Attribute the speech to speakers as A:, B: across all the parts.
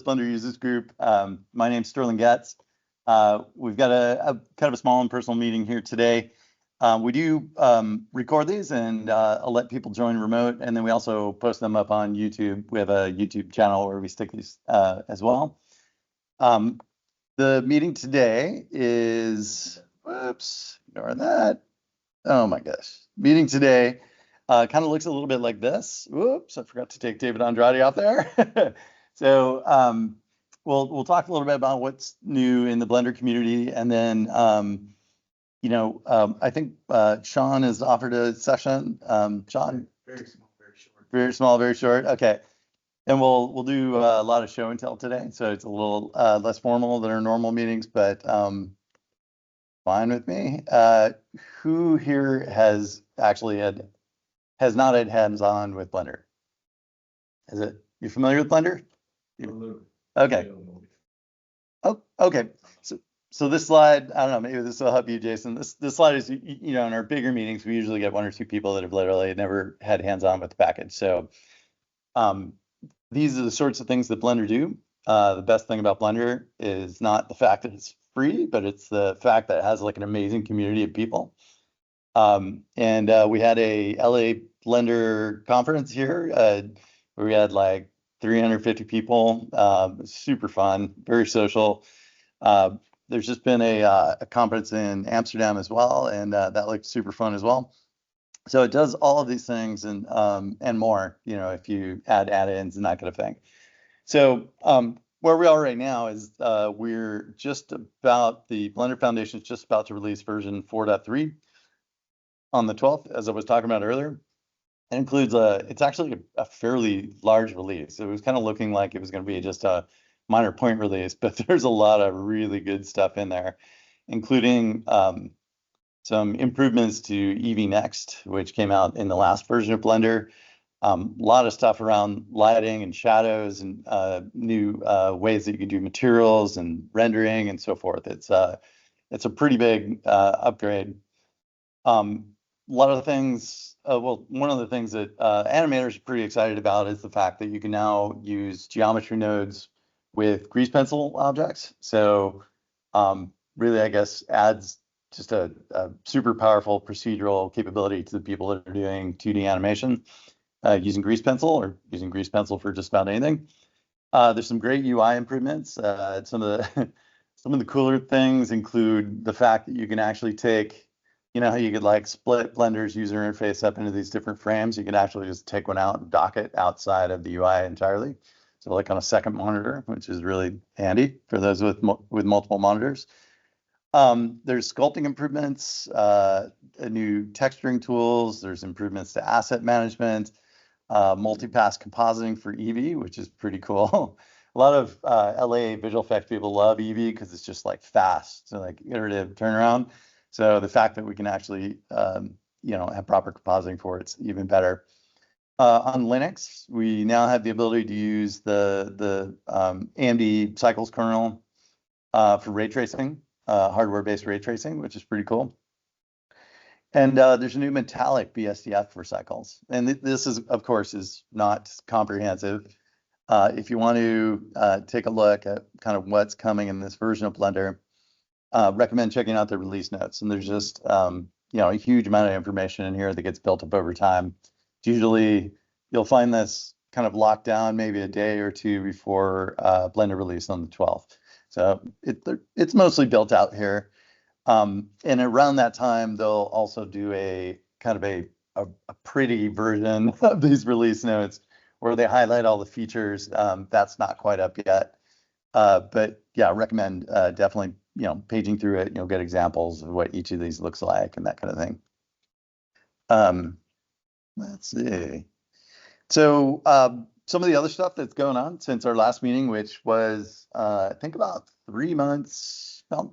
A: Blender Users Group. My name's Stirling Goetz. We've got a kind of a small and personal meeting here today. We do record these and I'll let people join remote, and then we also post them up on YouTube. We have a YouTube channel where we stick these as well. The meeting today is, whoops, ignore that. Oh my gosh. Meeting today kind of looks a little bit like this. Whoops, I forgot to take David Andrade off there. So we'll talk a little bit about what's new in the Blender community, and then I think Sean has offered a session. Sean,
B: very small, very short.
A: Very small, very short. Okay, and we'll do a lot of show and tell today, so it's a little less formal than our normal meetings, but fine with me. Who here has not had hands-on with Blender? You familiar with Blender? Okay. Oh, okay. So this slide, I don't know, maybe this will help you, Jason. This slide is, in our bigger meetings, we usually get one or two people that have literally never had hands-on with the package. So these are the sorts of things that Blender do. The best thing about Blender is not the fact that it's free, but it's the fact that it has like an amazing community of people. And we had a LA.Blend conference here where we had like 350 people. Super fun, very social. There's just been a conference in Amsterdam as well, and that looked super fun as well. So it does all of these things and more, if you add add-ins and that kind of thing. So where we are right now is we're just about, the Blender Foundation is just about to release version 4.3 on the 12th, as I was talking about earlier. It includes it's actually a fairly large release. It was kind of looking like it was going to be just a minor point release, but there's a lot of really good stuff in there, including some improvements to EV Next, which came out in the last version of Blender. A lot of stuff around lighting and shadows and new ways that you can do materials and rendering and so forth. It's a pretty big upgrade. A lot of the things, one of the things that animators are pretty excited about is the fact that you can now use geometry nodes with grease pencil objects. So really, I guess, adds just a super powerful procedural capability to the people that are doing 2D animation using grease pencil, or using grease pencil for just about anything. There's some great UI improvements. Some of the cooler things include the fact that you can actually take, how you could like split Blender's user interface up into these different frames. You can actually just take one out and dock it outside of the UI entirely. So like on a second monitor, which is really handy for those with multiple monitors. There's sculpting improvements, new texturing tools. There's improvements to asset management, multipass compositing for Eevee, which is pretty cool. A lot of LA visual effects people love Eevee because it's just like fast, so like iterative turnaround. So the fact that we can actually, have proper compositing for it's even better. On Linux, we now have the ability to use the AMD Cycles kernel for ray tracing, hardware-based ray tracing, which is pretty cool. And there's a new metallic BSDF for Cycles. And this is, of course, is not comprehensive. If you want to take a look at kind of what's coming in this version of Blender, recommend checking out the release notes. And there's just a huge amount of information in here that gets built up over time. Usually you'll find this kind of locked down maybe a day or two before Blender release on the 12th. So it's mostly built out here. And around that time, they'll also do a kind of a pretty version of these release notes where they highlight all the features. That's not quite up yet. But yeah, recommend definitely, paging through it. You'll get examples of what each of these looks like and that kind of thing. Let's see. So some of the other stuff that's going on since our last meeting, which was I think about 3 months and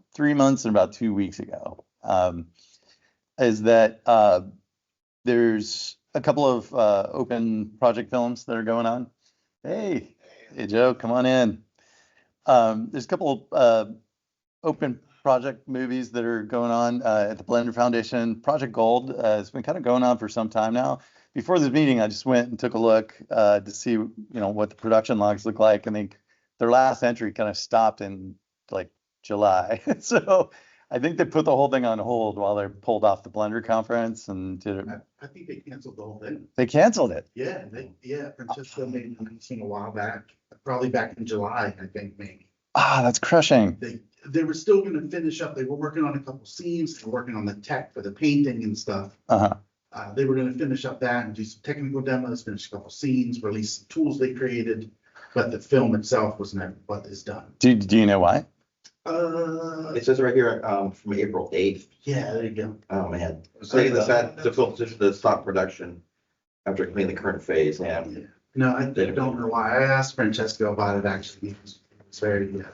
A: about 2 weeks ago, is that there's a couple of open project films that are going on. Hey Joe, come on in. There's a couple of open project movies that are going on at the Blender Foundation. Project Gold has been kind of going on for some time now. Before this meeting, I just went and took a look to see, what the production logs look like. I think their last entry kind of stopped in like July. So I think they put the whole thing on hold while they pulled off the Blender conference and did it.
B: I think they canceled the whole thing.
A: They canceled it.
B: Yeah, Francesco made an announcement a while back, probably back in July, I think, maybe.
A: Ah, that's crushing.
B: They were still gonna finish up, they were working on a couple scenes, they were working on the tech for the painting and stuff.
A: Uh-huh.
B: They were gonna finish up that and do some technical demos, finish a couple scenes, release some tools they created, but the film itself was never what is done.
A: Do you know why?
C: It says right here, from April 8th.
B: Yeah, there you go.
C: Oh, man. Saying this had to stop production after completing the current phase, and
B: Yeah. No, I don't know why. I asked Francesco about it, actually. He was very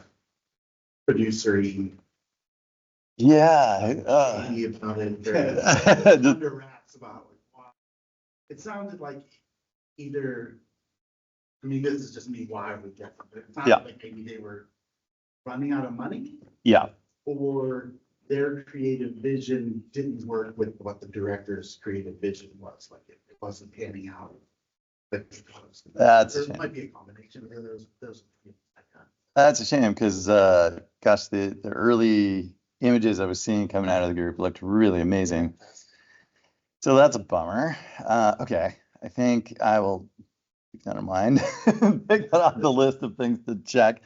B: producer-y.
A: Yeah.
B: About it, very under wraps about like, why. It sounded like either, I mean, this is just me wild with Jeff, but it sounded like maybe they were running out of money.
A: Yeah.
B: Or their creative vision didn't work with what the director's creative vision was. Like it wasn't panning out.
A: That's a shame.
B: Might be a combination of those.
A: That's a shame because, gosh, the early images I was seeing coming out of the group looked really amazing. So that's a bummer. Okay, I think I will keep that in mind. Pick that off the list of things to check.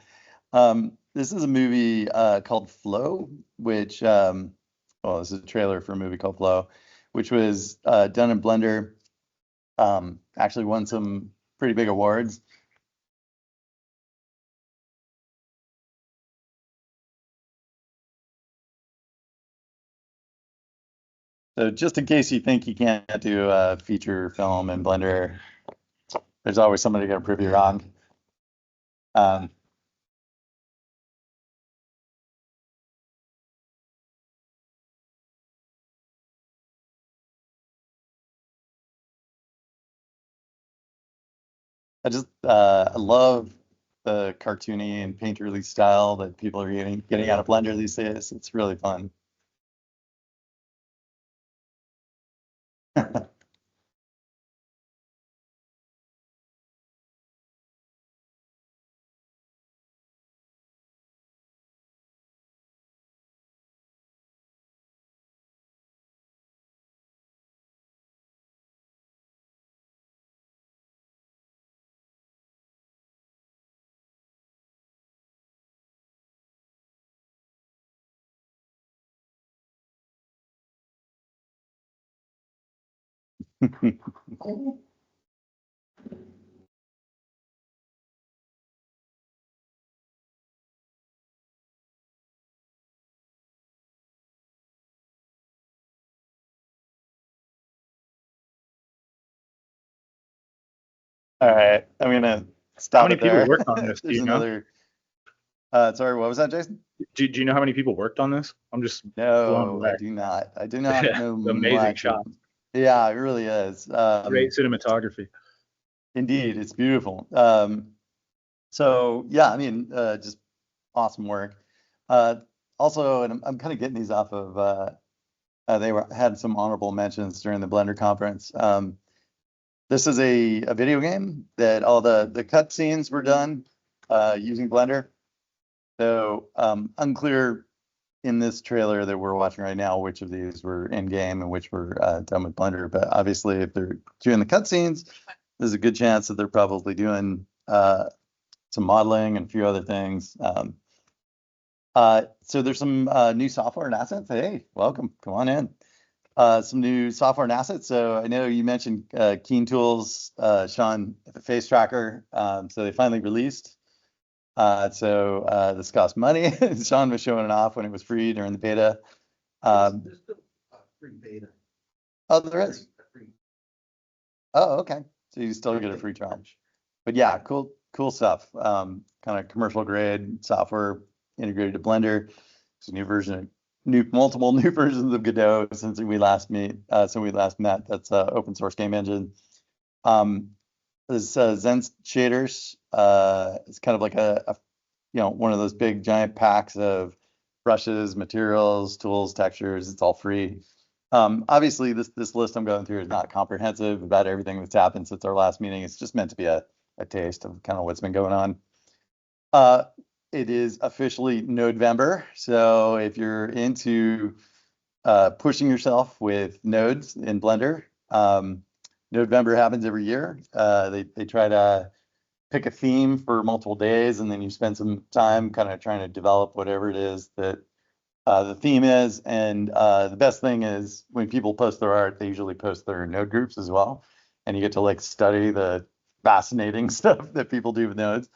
A: This is a movie called Flow, which, well, this is a trailer for a movie called Flow, which was done in Blender. Actually won some pretty big awards. So just in case you think you can't do a feature film in Blender, there's always somebody going to prove you wrong. I love the cartoony and painterly style that people are getting out of Blender these days. It's really fun. All right, I'm gonna stop.
D: How many
A: it there.
D: people worked on this? Do
A: There's
D: you know?
A: another. Sorry, what was that, Jason?
D: Do you know how many people worked on this? I'm just blown
A: No,
D: away.
A: I do not. I do not know
D: Amazing
A: much.
D: shot.
A: Yeah, it really is.
D: Great cinematography.
A: Indeed, it's beautiful. So yeah, I mean, just awesome work. Also, and I'm kind of getting these off of. They had some honorable mentions during the Blender conference. This is a video game that all the cutscenes were done using Blender. So unclear in this trailer that we're watching right now which of these were in game and which were done with Blender. But obviously, if they're doing the cutscenes, there's a good chance that they're probably doing some modeling and a few other things. So there's some new software and assets. Hey, welcome. Come on in. Some new software and assets. So I know you mentioned Keen Tools, Sean, the face tracker. So they finally released. So this cost money. Sean was showing it off when it was free during the beta.
B: There's still a free beta.
A: Oh, there is. Oh, okay. So you still get a free trial. But yeah, cool stuff. Kind of commercial grade software integrated to Blender. It's a new version, multiple new versions of Godot since we last met. That's open source game engine. This Zen shaders. It's kind of like a one of those big giant packs of brushes, materials, tools, textures. It's all free. Obviously, this list I'm going through is not comprehensive about everything that's happened since our last meeting. It's just meant to be a taste of kind of what's been going It is officially November. So if you're into pushing yourself with nodes in Blender, November happens every year. They try to pick a theme for multiple days, and then you spend some time kind of trying to develop whatever it is that the theme is. And the best thing is when people post their art, they usually post their node groups as well. And you get to like study the fascinating stuff that people do with nodes,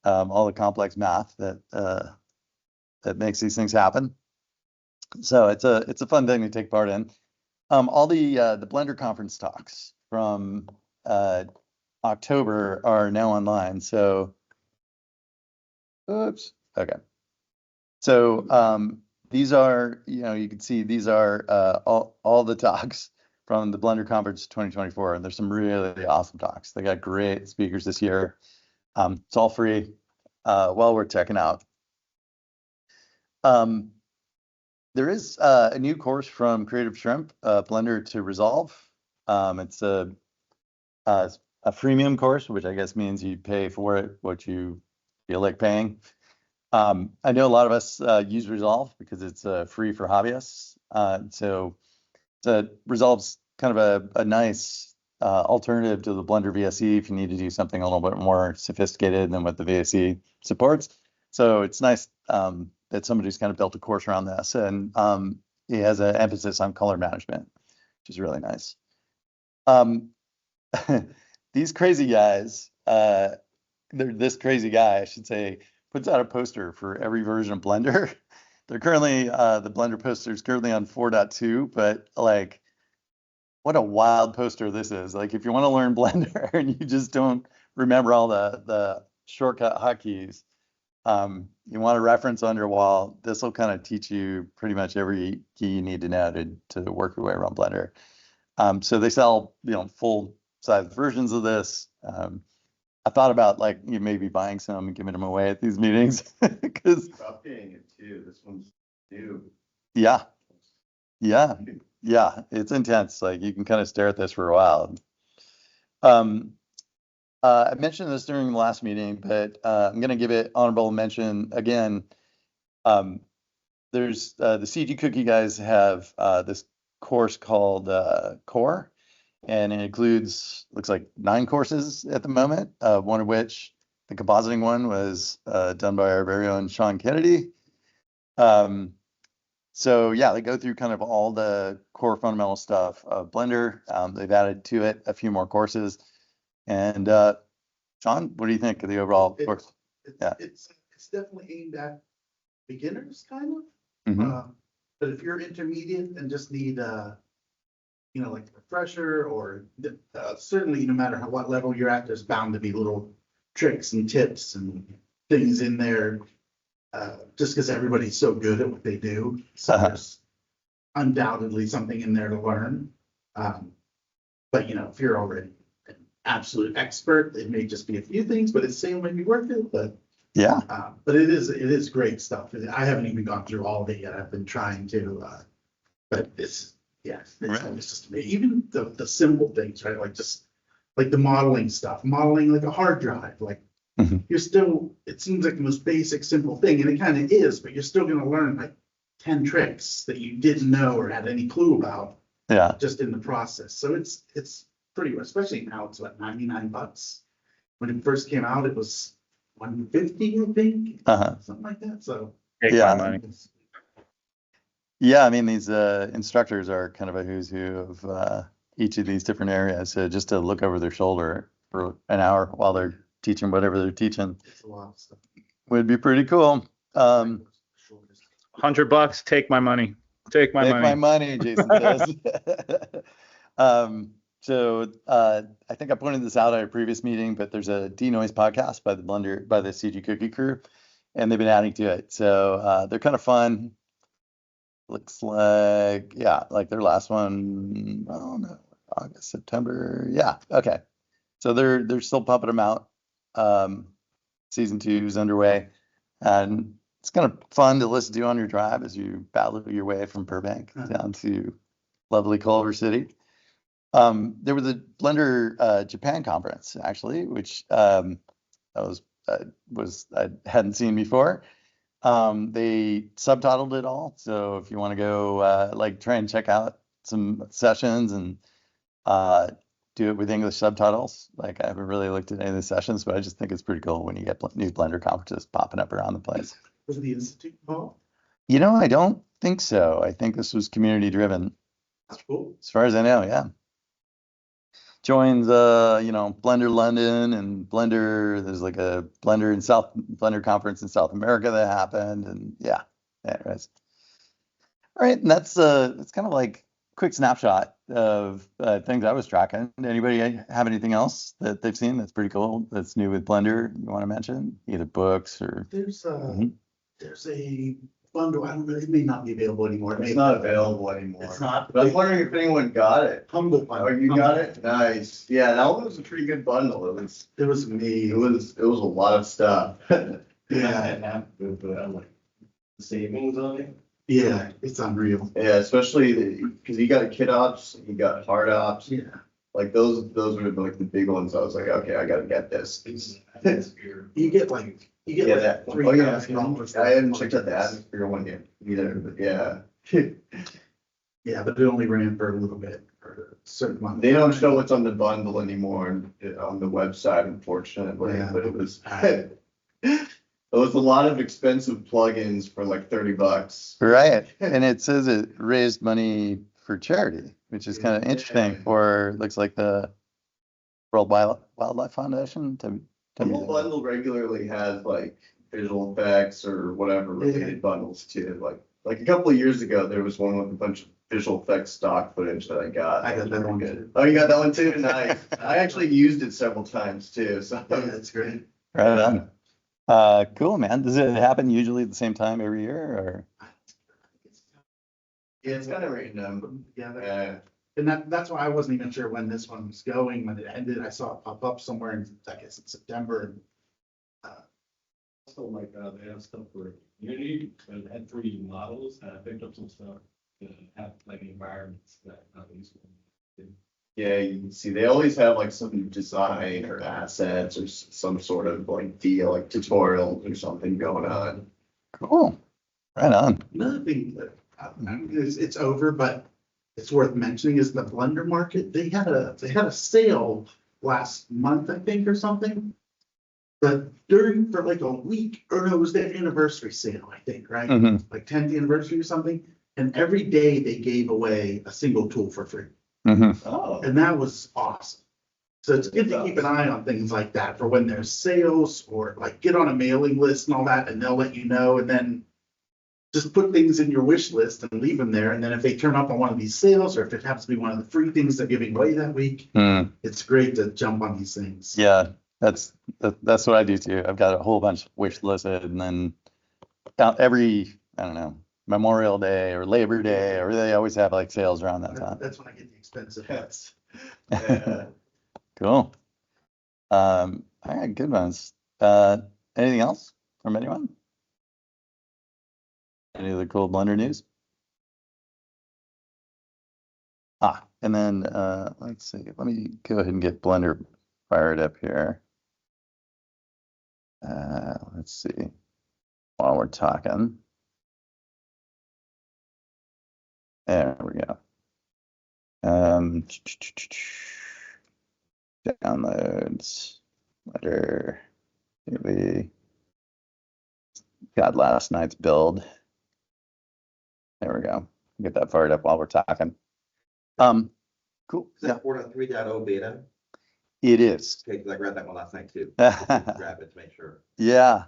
A: all the complex math that makes these things happen. So it's a fun thing to take part in. All the Blender conference talks from October are now online. So, oops, okay. So these are, you can see these are all the talks from the Blender Conference 2024, and there's some really awesome talks. They got great speakers this year. It's all free, well worth checking out. There is a new course from Creative Shrimp, Blender to Resolve. It's a freemium course, which I guess means you pay for it what you feel like paying. I know a lot of us use Resolve because it's free for hobbyists. So Resolve's kind of a nice alternative to the Blender VSE if you need to do something a little bit more sophisticated than what the VSE supports. So it's nice that somebody's kind of built a course around this, and he has an emphasis on color management, which is really nice. These crazy guys, this crazy guy, I should say, puts out a poster for every version of Blender. They're currently, the Blender poster is currently on 4.2, but like, what a wild poster this is. Like, if you want to learn Blender and you just don't remember all the shortcut hotkeys, you want to reference on your wall, this will kind of teach you pretty much every key you need to know to work your way around Blender. So they sell, full size versions of this. I thought about like you maybe buying some and giving them away at these meetings because
C: Updating it too. This one's new.
A: yeah, it's intense. Like you can kind of stare at this for a while. I mentioned this during the last meeting, but I'm going to give it honorable mention again. There's the CG Cookie guys have this course called Core, and it includes, looks like 9 courses at the moment, one of which, the compositing one, was done by our very own Sean Kennedy. So yeah, they go through kind of all the core fundamental stuff of Blender. They've added to it a few more courses. And Sean, what do you think of the overall course?
B: It's definitely aimed at beginners, kind of.
A: Mhm.
B: But if you're intermediate and just need like a refresher, or certainly no matter what level you're at, there's bound to be little tricks and tips and things in there. Just because everybody's so good at what they do, so there's undoubtedly something in there to learn. But if you're already an absolute expert, it may just be a few things, but it's saying maybe worth it. But
A: yeah,
B: but it is great stuff. I haven't even gone through all of it yet. I've been trying to, but it's just amazing. Even the simple things, right? Like just like the modeling stuff, modeling like a hard drive, like. You're still, it seems like the most basic, simple thing, and it kind of is, but you're still going to learn like 10 tricks that you didn't know or had any clue about.
A: Yeah.
B: Just in the process. So it's pretty, especially now it's what, $99. When it first came out, it was $150, I think, something like that. So
D: Take my money.
A: Yeah, I mean, these instructors are kind of a who's who of each of these different areas. So just to look over their shoulder for an hour while they're teaching whatever they're teaching
B: it's a lot of stuff.
A: would be pretty cool.
D: $100, take my money. Take my money.
A: Jason says. So I think I pointed this out at a previous meeting, but there's a denoise podcast by the CG Cookie crew, and they've been adding to it. So they're kind of fun. Looks like, yeah, like their last one, I don't know, August, September. Yeah, okay. So they're still pumping them out. Season 2 is underway, and it's kind of fun to listen to on your drive as you battle your way from Burbank down to lovely Culver City. There was a Blender Japan conference actually, which that was I hadn't seen before. They subtitled it all, so if you want to go like try and check out some sessions and do it with English subtitles. Like I haven't really looked at any of the sessions, but I just think it's pretty cool when you get new Blender conferences popping up around the place.
B: Was the Institute involved?
A: I don't think so. I think this was community driven.
B: That's cool.
A: As far as I know, yeah. Joins Blender London and Blender. There's like a Blender conference in South America that happened, and yeah. Anyways, all right, and that's kind of like quick snapshot of things I was tracking. Anybody have anything else that they've seen that's pretty cool that's new with Blender you want to mention? Either books or
B: There's a bundle. I don't know. It may not be available anymore.
E: It's not available anymore.
B: It's not.
E: But I'm wondering if anyone got it.
B: Humble bundle.
E: Oh, you got it? Nice. Yeah, that one was a pretty good bundle.
B: It was me.
E: It was a lot of stuff.
B: Yeah.
E: With like the savings on it.
B: Yeah, it's unreal.
E: Yeah, especially because you got a kit ops, you got hard ops.
B: Yeah.
E: Like those were like the big ones. I was like, okay, I gotta get this.
B: You get like
E: that. Oh yeah,
B: $3,000.
E: I haven't checked out the atmosphere one yet either, but yeah.
B: Yeah, but it only ran for a little bit for a certain amount.
E: They don't show what's on the bundle anymore on the website, unfortunately,
B: Yeah.
E: but it was it was a lot of expensive plugins for like $30.
A: right. And it says it raised money for charity, which is kind of interesting for looks like the World Wildlife Foundation.
E: Humble Bundle regularly has like visual effects or whatever related bundles too. Like a couple of years ago, there was one with a bunch of visual effects stock footage that I got.
B: I got that one
E: good.
B: too.
E: Oh, you got that one too? Nice. I actually used it several times too. So
B: Yeah, that's great.
A: Right on. Cool, man. Does it happen usually at the same time every year, or?
E: yeah, it's kind of random.
B: Yeah. And that's why I wasn't even sure when this one was going, when it ended. I saw it pop up somewhere in, I guess, in September.
F: Also, like, they have stuff for community, but it had 3D models, and I picked up some stuff that have like environments that not useful.
E: Yeah, you can see they always have like some design or assets or some sort of like deal, like tutorials or something going on.
A: Cool. Right on.
B: Another thing that it's over, but it's worth mentioning is the Blender market. They had a sale last month, I think, or something. But for like a week, or no, it was their anniversary sale, I think, right?
A: Mhm.
B: Like 10th anniversary or something. And every day they gave away a single tool for free.
A: Mhm.
E: Oh,
B: And that was awesome. So it's good to keep an eye on things like that for when there's sales, or like get on a mailing list and all that, and they'll let you know. And then just put things in your wish list and leave them there. And then if they turn up on one of these sales, or if it happens to be one of the free things they're giving away that week,
A: Mm.
B: it's great to jump on these things.
A: Yeah, that's what I do too. I've got a whole bunch wish listed, and then every, I don't know, Memorial Day or Labor Day, or they always have like sales around that time.
B: That's when I get the expensive hats.
E: yeah.
A: Cool. All right, good ones. Anything else from anyone? Any other cool Blender news? And then let's see. Let me go ahead and get Blender fired up here. Let's see. While we're talking. There we go. Downloads. Blender. We got last night's build. There we go. Get that fired up while we're talking. Cool.
C: Is that 4.3.0 beta?
A: It is.
C: Okay, because I grabbed that one last night too. Grab it to make sure.
A: Yeah.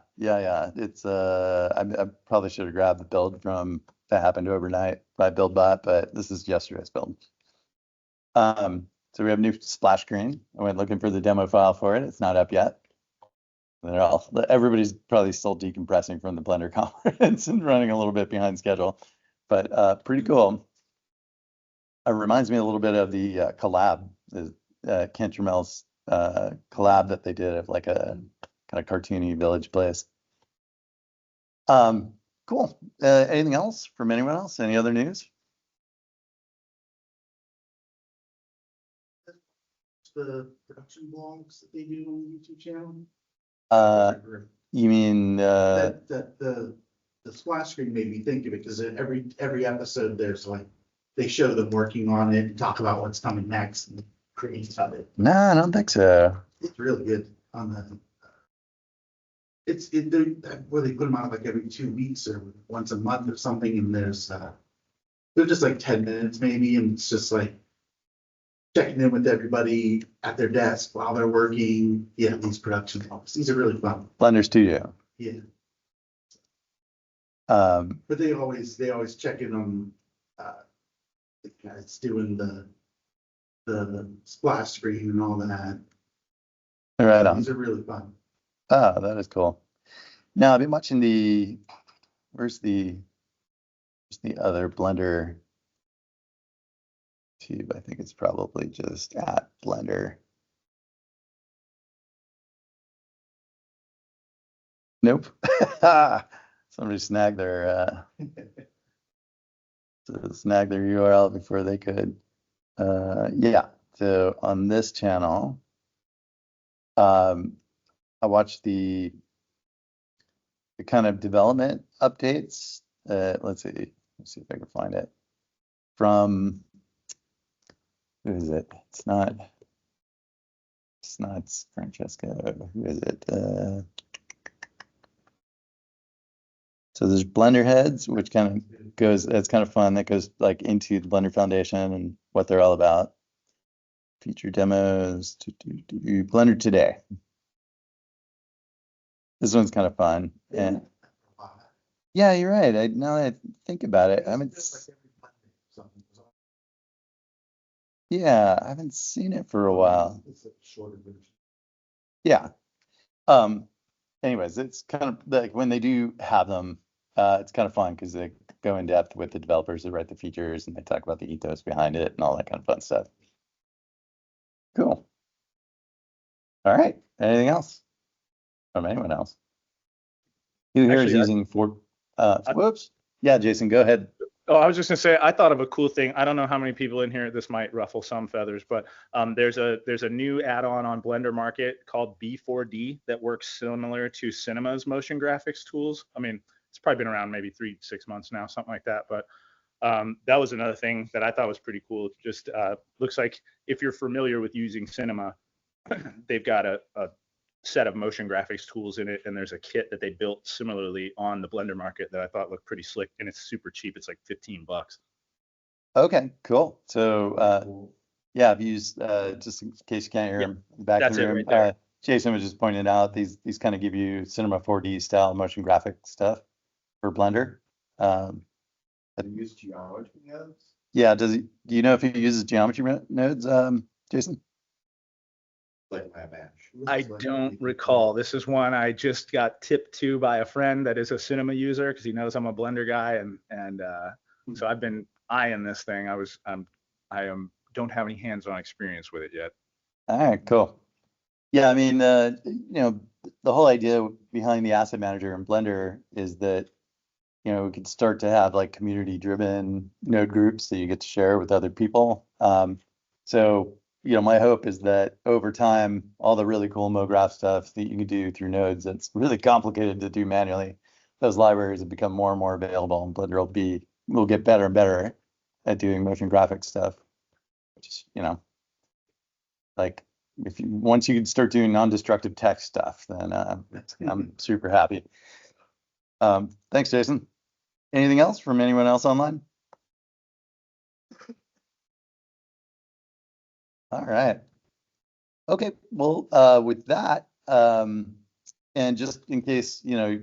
A: It's I probably should have grabbed the build from that happened overnight by BuildBot, but this is yesterday's build. So we have a new splash screen. I went looking for the demo file for it. It's not up yet. Everybody's probably still decompressing from the Blender conference and running a little bit behind schedule, but pretty cool. It reminds me a little bit of the collab, Kent Tramel's collab that they did of like a kind of cartoony village place. Cool. Anything else from anyone else? Any other news?
B: The production blogs that they do on the YouTube channel.
A: You mean,
B: The splash screen made me think of it, because every episode there's like, they show them working on it and talk about what's coming next and create of it.
A: no, I don't think so.
B: It's really good on the. Where they put them out like every 2 weeks or once a month or something, and they're just like 10 minutes maybe, and it's just like checking in with everybody at their desk while they're working. Yeah, these production offices, these are really fun.
A: Blender Studio.
B: Yeah,
A: Um,
B: but they always check in on the guys doing the splash screen and all that.
A: right on.
B: These are really fun.
A: Oh, that is cool. Now I've been watching where's the other Blender tube? I think it's probably just at Blender. Nope. Somebody snagged their URL before they could. Yeah. So on this channel, I watched the kind of development updates. Let's see if I can find it. From who is it? It's not Francesca. Who is it? So there's Blender heads, which kind of goes, it's kind of fun. That goes like into the Blender Foundation and what they're all about. Feature demos, Blender Today. This one's kind of fun. And yeah, you're right. Now that I think about it, I haven't seen it for a while.
B: It's a shorter version.
A: Yeah. Anyways, it's kind of like when they do have them, it's kind of fun because they go in depth with the developers that write the features and they talk about the ethos behind it and all that kind of fun stuff. Cool. All right. Anything else from anyone else? Who here is
D: Actually,
A: using whoops. Yeah, Jason, go ahead.
D: Oh, I was just gonna say, I thought of a cool thing. I don't know how many people in here, this might ruffle some feathers, but there's a new add-on on Blender Market called B4D that works similar to Cinema's motion graphics tools. I mean, it's probably been around maybe 3-6 months now, something like that. But that was another thing that I thought was pretty cool. Just looks like if you're familiar with using Cinema, they've got a set of motion graphics tools in it, and there's a kit that they built similarly on the Blender Market that I thought looked pretty slick, and it's super cheap. It's like $15.
A: Okay, cool. So yeah, I've used just in case you can't hear him in the back of the room.
D: Right there.
A: Jason was just pointing out these kind of give you Cinema 4D style motion graphic stuff for Blender.
E: Do you use geometry nodes?
A: Yeah, do you know if he uses geometry nodes, Jason?
E: Like my match.
D: I don't recall. This is one I just got tipped to by a friend that is a Cinema user because he knows I'm a Blender guy, and so I've been eyeing this thing. Don't have any hands-on experience with it yet.
A: All right, cool. Yeah, I mean, the whole idea behind the asset manager in Blender is that, we could start to have like community-driven node groups that you get to share with other people. So, my hope is that over time, all the really cool MoGraph stuff that you can do through nodes that's really complicated to do manually, those libraries have become more and more available, and Blender will get better and better at doing motion graphic stuff. Which is, like once you can start doing non-destructive text stuff, then I'm super happy. Thanks, Jason. Anything else from anyone else online? All right. Okay. Well, with that, and just in case you're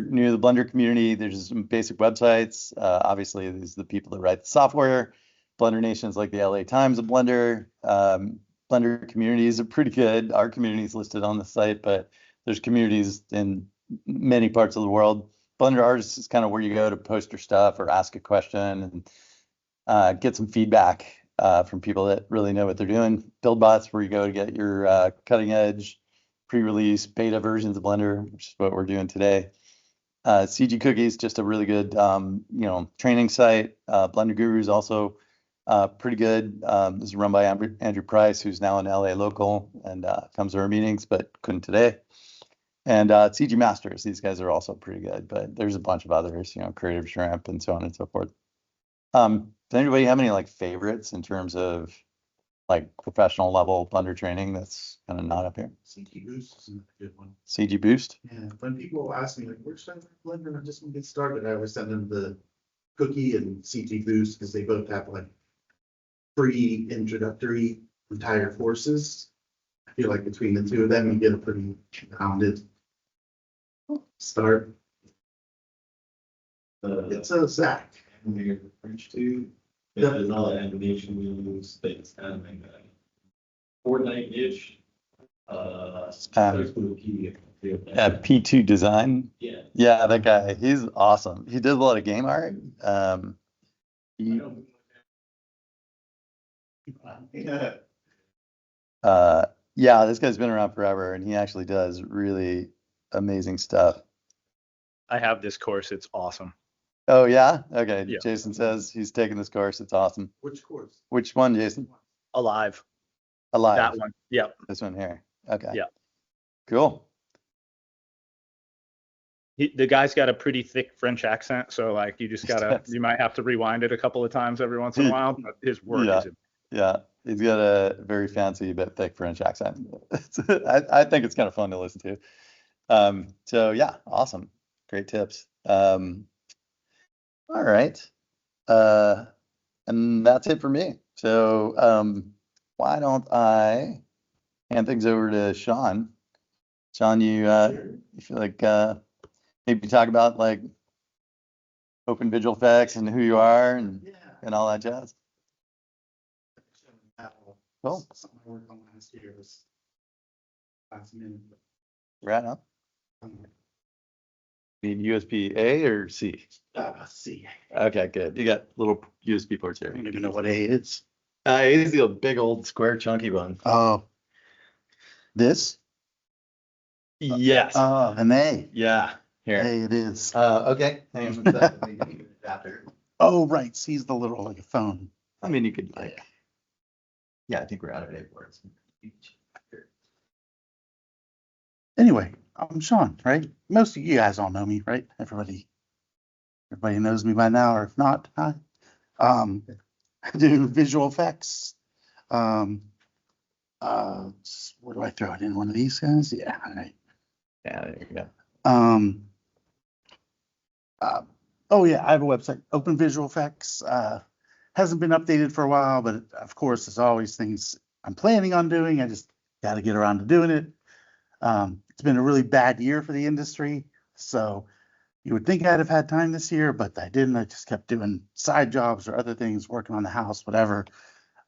A: new to the Blender community, there's some basic websites. Obviously, these are the people that write the software. Blender Nation's like the LA Times of Blender. Blender communities are pretty good. Our community is listed on the site, but there's communities in many parts of the world. Blender Artists is kind of where you go to post your stuff or ask a question and get some feedback from people that really know what they're doing. BuildBot's where you go to get your cutting edge pre-release beta versions of Blender, which is what we're doing today. CG Cookies, just a really good training site. Blender Guru is also pretty good. This is run by Andrew Price, who's now an LA local and comes to our meetings, but couldn't today. And CG Masters, these guys are also pretty good, but there's a bunch of others, you know, Creative Shrimp and so on and so forth. Does anybody have any like favorites in terms of like professional level Blender training that's kind of not up here?
B: CT Boost is a good one.
A: CG Boost?
B: Yeah, when people ask me like, where should I learn Blender? I just want to get started. I always send them the Cookie and CT Boost because they both have like free introductory entire courses. I feel like between the two of them, you get a pretty rounded start. It's a Zach.
F: We're French too. There's all the animation we use, but it's kind of like a Fortnite-ish.
A: P2 Design.
F: Yeah.
A: Yeah, that guy, he's awesome. He did a lot of game art. He, yeah, this guy's been around forever and he actually does really amazing stuff.
D: I have this course. It's awesome.
A: Oh, yeah? Okay.
D: Yeah.
A: Jason says he's taking this course. It's awesome.
B: Which course?
A: Which one, Jason?
D: Alive.
A: Alive.
D: That one. Yep.
A: This one here. Okay.
D: Yeah.
A: Cool.
D: The guy's got a pretty thick French accent, so like you just
A: He
D: gotta,
A: does.
D: you might have to rewind it a couple of times every once in a while, but his work
A: Yeah.
D: is
A: Yeah. He's got a very fancy but thick French accent. I think it's kind of fun to listen to. So yeah, awesome. Great tips. All right. And that's it for me. So why don't I hand things over to Sean? Sean, you feel like maybe talk about like open visual effects and who you are and
B: Yeah.
A: all that jazz. Cool.
B: Something I worked on last year was last minute.
A: Right on. Need USB A or C?
B: C.
A: Okay, good. You got little USB ports here.
G: I don't even know what A is.
A: A is the big old square chunky one.
G: Oh. This?
A: Yes.
G: An A.
A: Yeah. Here.
G: A it is.
A: Okay. Hang on one second. Let me get an adapter.
G: Oh, right. C's the little like a phone.
A: I mean, you could like. Yeah, I think we're out of A ports.
G: Anyway, I'm Sean, right? Most of you guys all know me, right? Everybody knows me by now, or if not, hi. I do visual effects. Where do I throw it in? One of these guys? Yeah, all right.
A: Yeah, there you go.
G: Oh yeah, I have a website, Open Visual Effects. Hasn't been updated for a while, but of course, there's always things I'm planning on doing. I just got to get around to doing it. It's been a really bad year for the industry, so you would think I'd have had time this year, but I didn't. I just kept doing side jobs or other things, working on the house, whatever.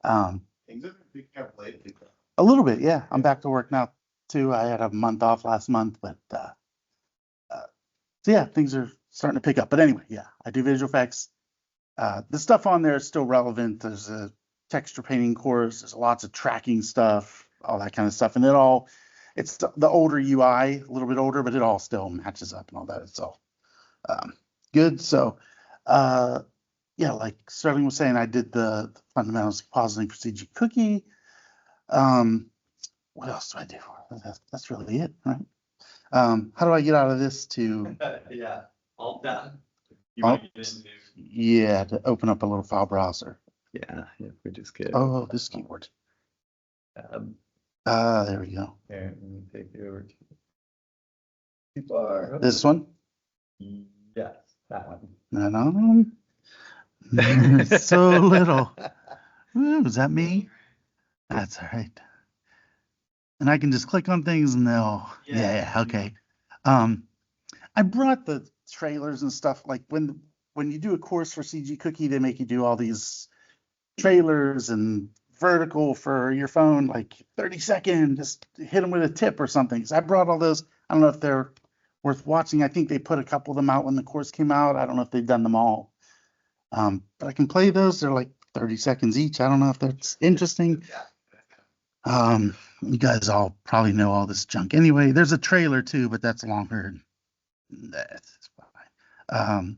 E: Things have picked up lately.
G: A little bit, yeah. I'm back to work now too. I had a month off last month, but so yeah, things are starting to pick up. But anyway, yeah, I do visual effects. The stuff on there is still relevant. There's a texture painting course. There's lots of tracking stuff, all that kind of stuff, and it's the older UI, a little bit older, but it all still matches up and all that. It's all good. So yeah, like Stirling was saying, I did the fundamentals of compositing for CG Cookie. What else do I do? That's really it, right? How do I get out of this to?
A: Yeah, all done.
F: You might get into
G: Yeah, to open up a little file browser.
A: Yeah, we just get.
G: Oh, this keyboard. There we go.
A: Here, let me take you over to. Too far.
G: This one?
A: Yes, that one.
G: No. So little. Ooh, is that me? That's all right. And I can just click on things and they'll, yeah, okay. I brought the trailers and stuff, like when you do a course for CG Cookie, they make you do all these trailers and vertical for your phone, like 30-second, just hit them with a tip or something. So I brought all those. I don't know if they're worth watching. I think they put a couple of them out when the course came out. I don't know if they've done them all. But I can play those. They're like 30 seconds each. I don't know if that's interesting. You guys all probably know all this junk. Anyway, there's a trailer too, but that's longer. That's fine.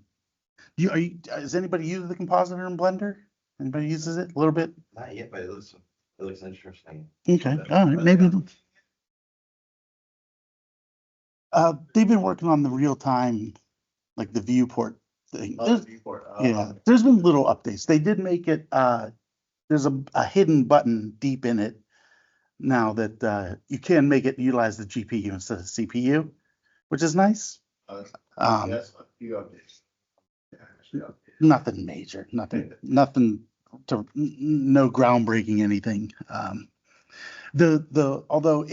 G: Does anybody use the compositor in Blender? Anybody uses it a little bit?
C: Not yet, but it looks interesting.
G: Okay, all right, maybe. They've been working on the real time, like the viewport thing. There's,
E: Viewport.
G: yeah, there's been little updates. They did make it, there's a hidden button deep in it now that you can make it utilize the GPU instead of CPU, which is nice.
E: Yes, a few updates. Yeah, actually,
G: Nothing major, nothing no groundbreaking anything. Although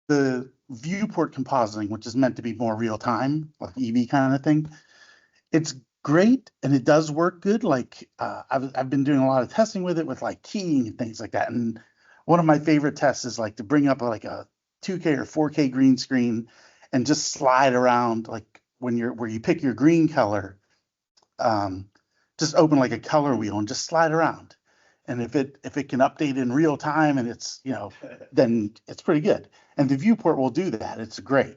G: the viewport compositing, which is meant to be more real time, like EV kind of thing, it's great and it does work good. Like I've been doing a lot of testing with it with like keying and things like that. And one of my favorite tests is like to bring up like a 2K or 4K green screen and just slide around like where you pick your green color, just open like a color wheel and just slide around. And if it can update in real time and it's, then it's pretty good. And the viewport will do that. It's great.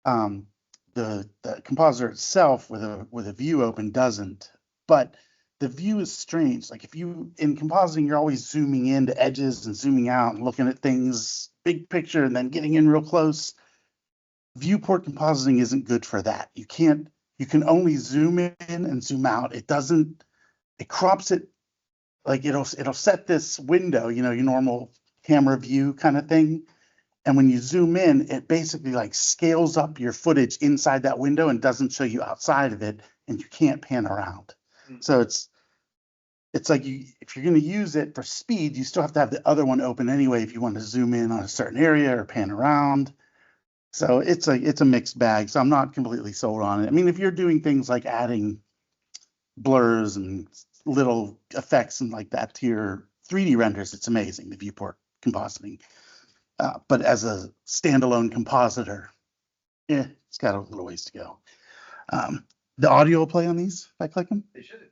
G: The compositor itself with a view open doesn't, but the view is strange. Like if you in compositing, you're always zooming into edges and zooming out and looking at things big picture and then getting in real close. Viewport compositing isn't good for that. You can only zoom in and zoom out. It crops it, like it'll set this window, your normal camera view kind of thing. And when you zoom in, it basically like scales up your footage inside that window and doesn't show you outside of it, and you can't pan around. So it's like if you're going to use it for speed, you still have to have the other one open anyway if you want to zoom in on a certain area or pan around. So it's a mixed bag. So I'm not completely sold on it. I mean, if you're doing things like adding blurs and little effects and like that to your 3D renders, it's amazing, the viewport compositing. But as a standalone compositor, it's got a little ways to go. The audio will play on these if I click them.
C: They should.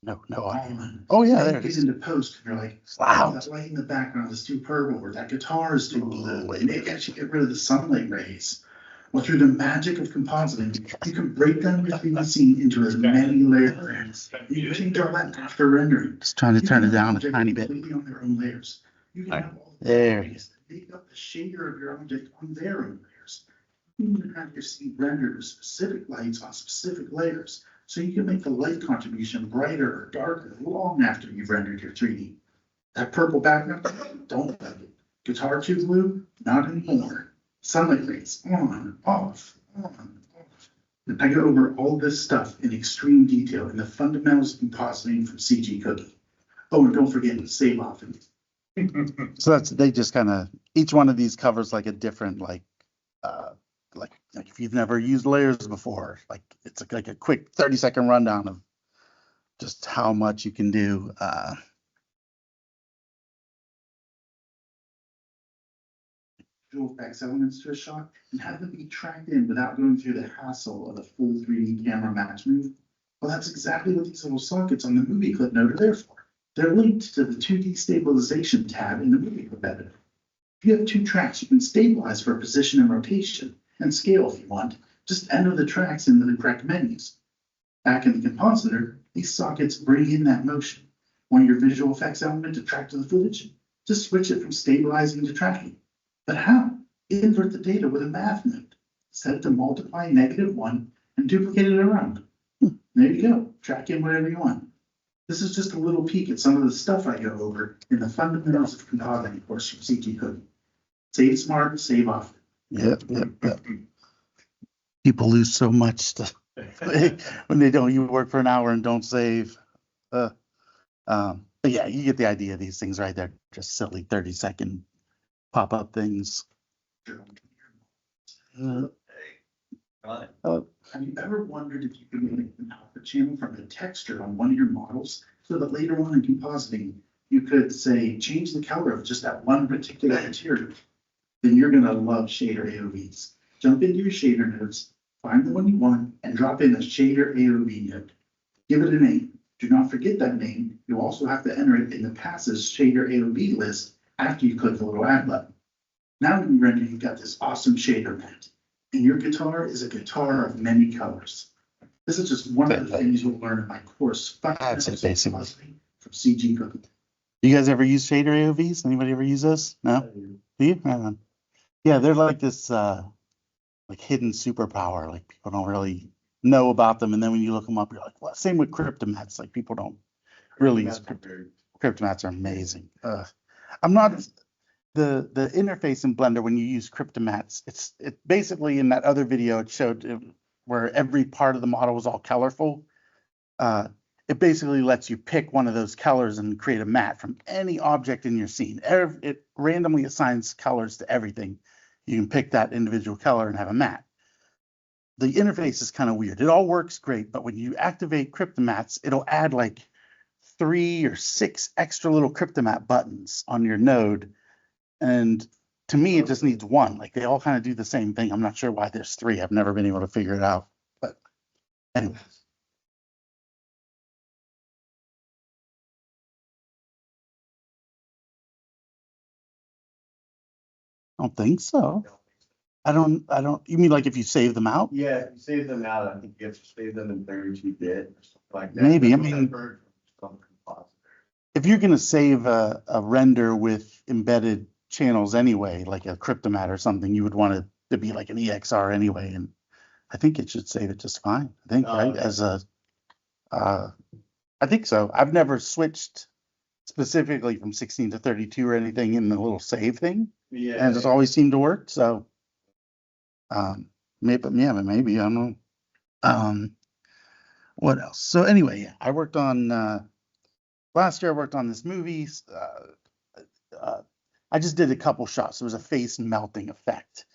G: No audio. Oh yeah, there it
B: Get
G: is.
B: into post and you're like,
G: Loud.
B: that light in the background is too purple, or that guitar is too blue. Maybe I should get rid of the sunlight rays. Well, through the magic of compositing, you can break down your 3D scene into as many layers. You can change all that after rendering.
G: Just trying to turn it down a
B: Object
G: tiny bit.
B: completely on their own layers. You can have all the
G: There
B: layers that make up the shader of your object on their own layers. You can have your scene rendered with specific lights on specific layers, so you can make the light contribution brighter or darker long after you've rendered your 3D. That purple background, don't like it. Guitar too blue, not anymore. Sunlight rays, on, off, on, off. And I go over all this stuff in extreme detail in the fundamentals of compositing from CG Cookie. Oh, and don't forget to save often.
G: So they just kind of, each one of these covers like a different, like if you've never used layers before, like it's like a quick 30-second rundown of just how much you can do.
B: Visual effects elements to a shot and have them be tracked in without going through the hassle of a full 3D camera match move. Well, that's exactly what these little sockets on the movie clip note are there for. They're linked to the 2D stabilization tab in the movie clip editor. If you have two tracks, you can stabilize for position and rotation, and scale if you want. Just enter the tracks into the correct menus. Back in the compositor, these sockets bring in that motion. Want your visual effects element to track to the footage? Just switch it from stabilizing to tracking. But how? Invert the data with a math node. Set it to multiply -1 and duplicate it around. There you go. Track in whatever you want. This is just a little peek at some of the stuff I go over in the fundamentals of compositing course from CG Cookie. Save smart, save often.
G: Yep. People lose so much stuff when they don't. You work for an hour and don't save. But yeah, you get the idea of these things right there. Just silly 30-second pop-up things.
B: Have you ever wondered if you could make an output channel from a texture on one of your models so that later on in compositing, you could say, change the color of just that one particular material? Then you're going to love shader AOVs. Jump into your shader nodes, find the one you want, and drop in a shader AOV node. Give it a name. Do not forget that name. You'll also have to enter it in the passes shader AOV list after you click the little add button. Now when you render, you've got this awesome shader mat. And your guitar is a guitar of many colors. This is just one of the things you'll learn in my course,
G: That's it, basically.
B: from CG Cookie.
G: You guys ever use shader AOVs? Anybody ever use those? No? Do you? Right on. Yeah, they're like this like hidden superpower. Like people don't really know about them, and then when you look them up, you're like, well, same with cryptomats. Like people don't really use cryptomats are amazing. I'm not the interface in Blender when you use cryptomats. It basically in that other video it showed where every part of the model was all colorful. It basically lets you pick one of those colors and create a matte from any object in your scene. It randomly assigns colors to everything. You can pick that individual color and have a matte. The interface is kind of weird. It all works great, but when you activate cryptomats, it'll add like 3 or 6 extra little cryptomat buttons on your node. And to me, it just needs one. Like they all kind of do the same thing. I'm not sure why there's 3. I've never been able to figure it out. But anyways. I don't think so. I don't, you mean like if you save them out?
E: Yeah, if you save them out, I think you have to save them in 32-bit or something like that.
G: Maybe,
E: That's
G: I
E: what
G: mean-
E: I've heard from some compositors.
G: If you're going to save a render with embedded channels anyway, like a cryptomat or something, you would want it to be like an EXR anyway. And I think it should save it just fine. I think, right?
E: Okay.
G: As a, I think so. I've never switched specifically from 16 to 32 or anything in the little save thing.
E: Yeah.
G: And it's always seemed to work. So, maybe, yeah, but maybe, I don't know. What else? So anyway, yeah, I worked on, last year I worked on this movie. I just did a couple shots. There was a face melting effect.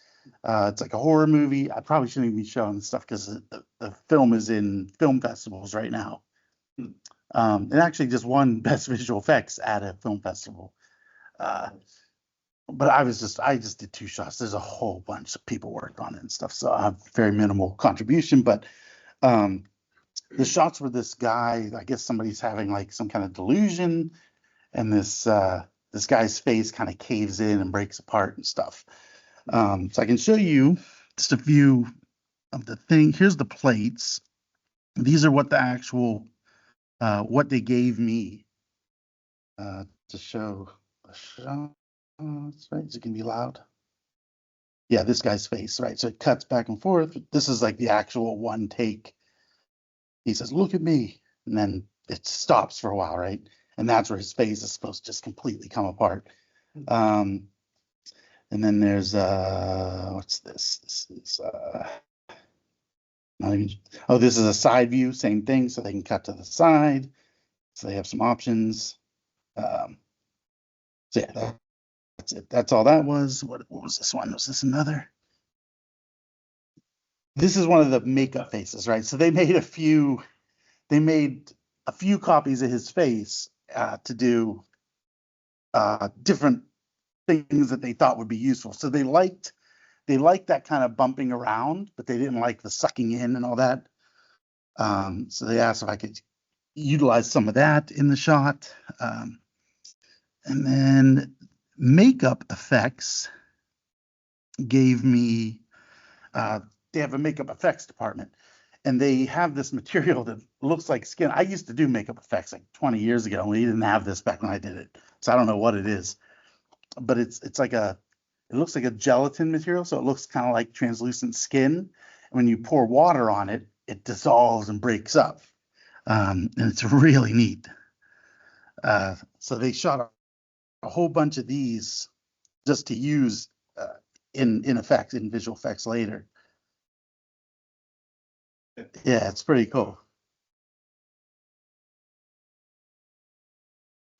G: It's like a horror movie. I probably shouldn't even be showing this stuff because the film is in film festivals right now. It actually just won Best Visual Effects at a film festival. But I just did 2 shots. There's a whole bunch of people worked on it and stuff. So I have very minimal contribution. But the shots were this guy, I guess somebody's having like some kind of delusion, and this guy's face kind of caves in and breaks apart and stuff. So I can show you just a few of the thing. Here's the plates. These are what the actual what they gave me to show a shot. That's right. Is it gonna be loud? Yeah, this guy's face, right? So it cuts back and forth. This is like the actual one take. He says, "Look at me," and then it stops for a while, right? And that's where his face is supposed to just completely come apart. And then there's what's this? This is not even. Oh, this is a side view, same thing. So they can cut to the side. So they have some options. So yeah, that's it. That's all that was. What was this one? Was this another? This is one of the makeup faces, right? So they made a few copies of his face to do different things that they thought would be useful. So they liked that kind of bumping around, but they didn't like the sucking in and all that. So they asked if I could utilize some of that in the shot. And then makeup effects gave me, they have a makeup effects department, and they have this material that looks like skin. I used to do makeup effects like 20 years ago. We didn't have this back when I did it. So I don't know what it is, but it's like it looks like a gelatin material. So it looks kind of like translucent skin. And when you pour water on it, it dissolves and breaks up. And it's really neat. So they shot a whole bunch of these just to use in effects, in visual effects later. Yeah, it's pretty cool.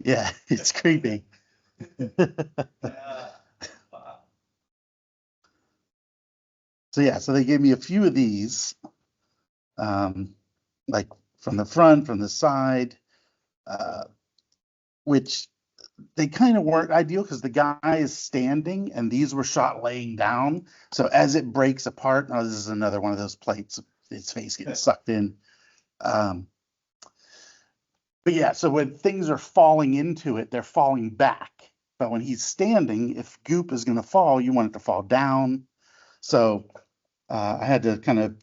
G: Yeah, it's creepy. So yeah, so they gave me a few of these, like from the front, from the side, which they kind of weren't ideal because the guy is standing and these were shot laying down. So as it breaks apart, now this is another one of those plates, its face gets sucked in. But yeah, so when things are falling into it, they're falling back. But when he's standing, if goop is going to fall, you want it to fall down. So I had to kind of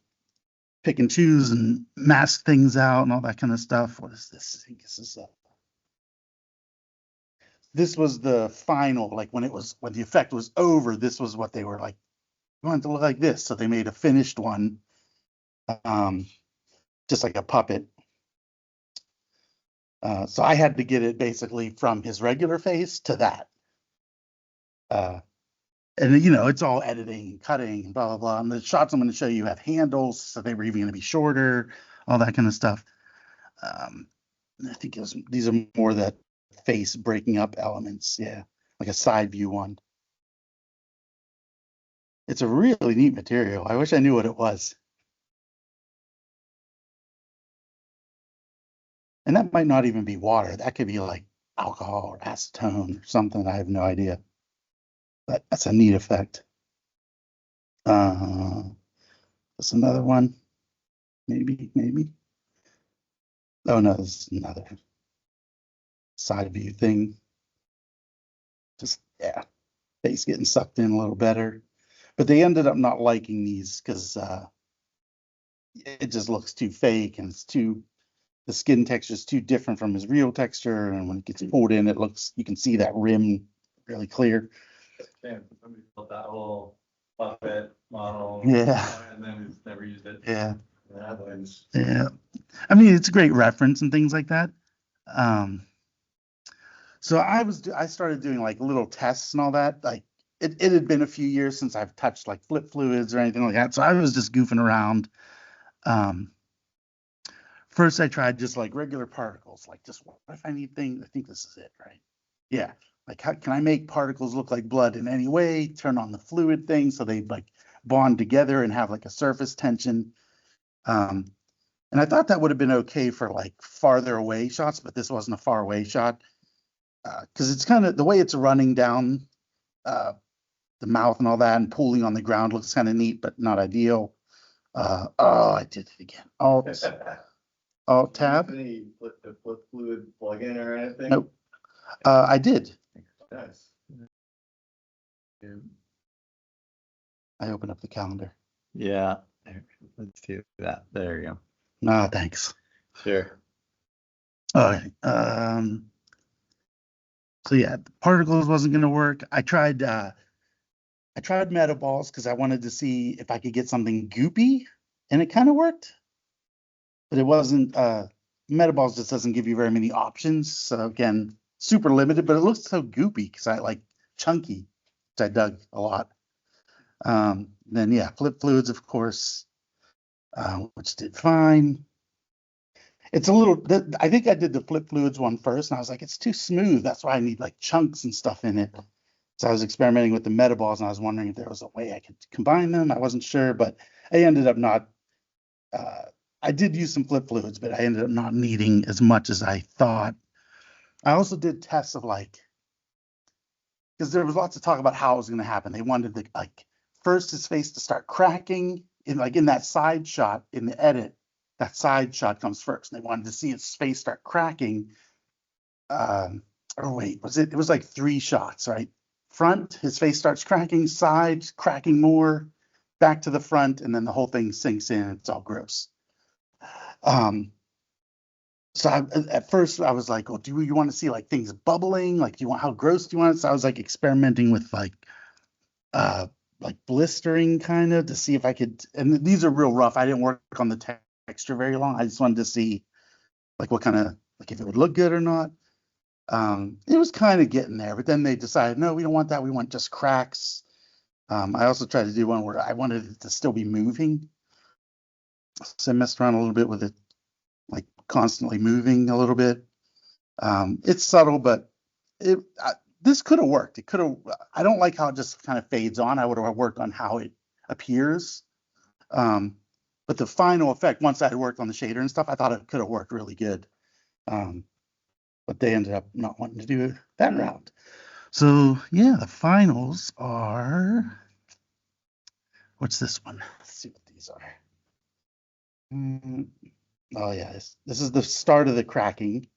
G: pick and choose and mask things out and all that kind of stuff. What is this? I think this is this was the final, like when the effect was over, this was what they were like, we want it to look like this. So they made a finished one, just like a puppet. So I had to get it basically from his regular face to that. And you know, it's all editing and cutting and blah, blah, blah. And the shots I'm going to show you have handles, so they were even going to be shorter, all that kind of stuff. I think these are more that face breaking up elements. Yeah, like a side view one. It's a really neat material. I wish I knew what it was. And that might not even be water. That could be like alcohol or acetone or something. I have no idea. But that's a neat effect. That's another one. Maybe. Oh no, this is another side view thing. Just, yeah, face getting sucked in a little better. But they ended up not liking these because it just looks too fake, and the skin texture is too different from his real texture. And when it gets pulled in, you can see that rim really clear.
F: Damn, somebody built that whole puppet model.
G: Yeah.
F: And then it's never used it.
G: Yeah.
E: Yeah.
G: Yeah. I mean, it's a great reference and things like that. So I started doing like little tests and all that. Like it had been a few years since I've touched like flip fluids or anything like that. So I was just goofing around. First I tried just like regular particles, like just what if I need things? I think this is it, right? Yeah. Like how can I make particles look like blood in any way? Turn on the fluid thing so they like bond together and have like a surface tension. And I thought that would have been okay for like farther away shots, but this wasn't a far away shot. Because it's kind of the way it's running down the mouth and all that and pooling on the ground looks kind of neat, but not ideal. Oh, I did it again. Alt tab.
E: Any flip fluid plugin or anything?
G: Nope. I did.
E: Nice.
G: I opened up the calendar.
A: Yeah. Let's do that. There you go.
G: No, thanks.
A: Sure.
G: Okay. So yeah, the particles wasn't going to work. I tried metaballs because I wanted to see if I could get something goopy, and it kind of worked. But it wasn't. Metaballs just doesn't give you very many options. So again, super limited. But it looks so goopy because I like chunky, which I dug a lot. Then yeah, flip fluids, of course, which did fine. It's a little, I think I did the flip fluids one first, and I was like, it's too smooth. That's why I need like chunks and stuff in it. So I was experimenting with the metaballs, and I was wondering if there was a way I could combine them. I wasn't sure, but I ended up not, I did use some flip fluids, but I ended up not needing as much as I thought. I also did tests of like, because there was lots of talk about how it was going to happen. They wanted the, like, first his face to start cracking in that side shot in the edit. That side shot comes first. And they wanted to see his face start cracking. Or wait, it was like 3 shots, right? Front, his face starts cracking, side, cracking more, back to the front, and then the whole thing sinks in. It's all gross. So at first I was like, well, do you want to see like things bubbling? Like, how gross do you want it? So I was like experimenting with like blistering kind of to see if I could, and these are real rough. I didn't work on the texture very long. I just wanted to see like what kind of, like if it would look good or not. It was kind of getting there, but then they decided, no, we don't want that. We want just cracks. I also tried to do one where I wanted it to still be moving. So I messed around a little bit with it, like constantly moving a little bit. It's subtle, but this could have worked. It could have. I don't like how it just kind of fades on. I would have worked on how it appears. But the final effect, once I had worked on the shader and stuff, I thought it could have worked really good. But they ended up not wanting to do that route. So yeah, the finals are. What's this one? Let's see what these are. Oh yeah, this is the start of the cracking.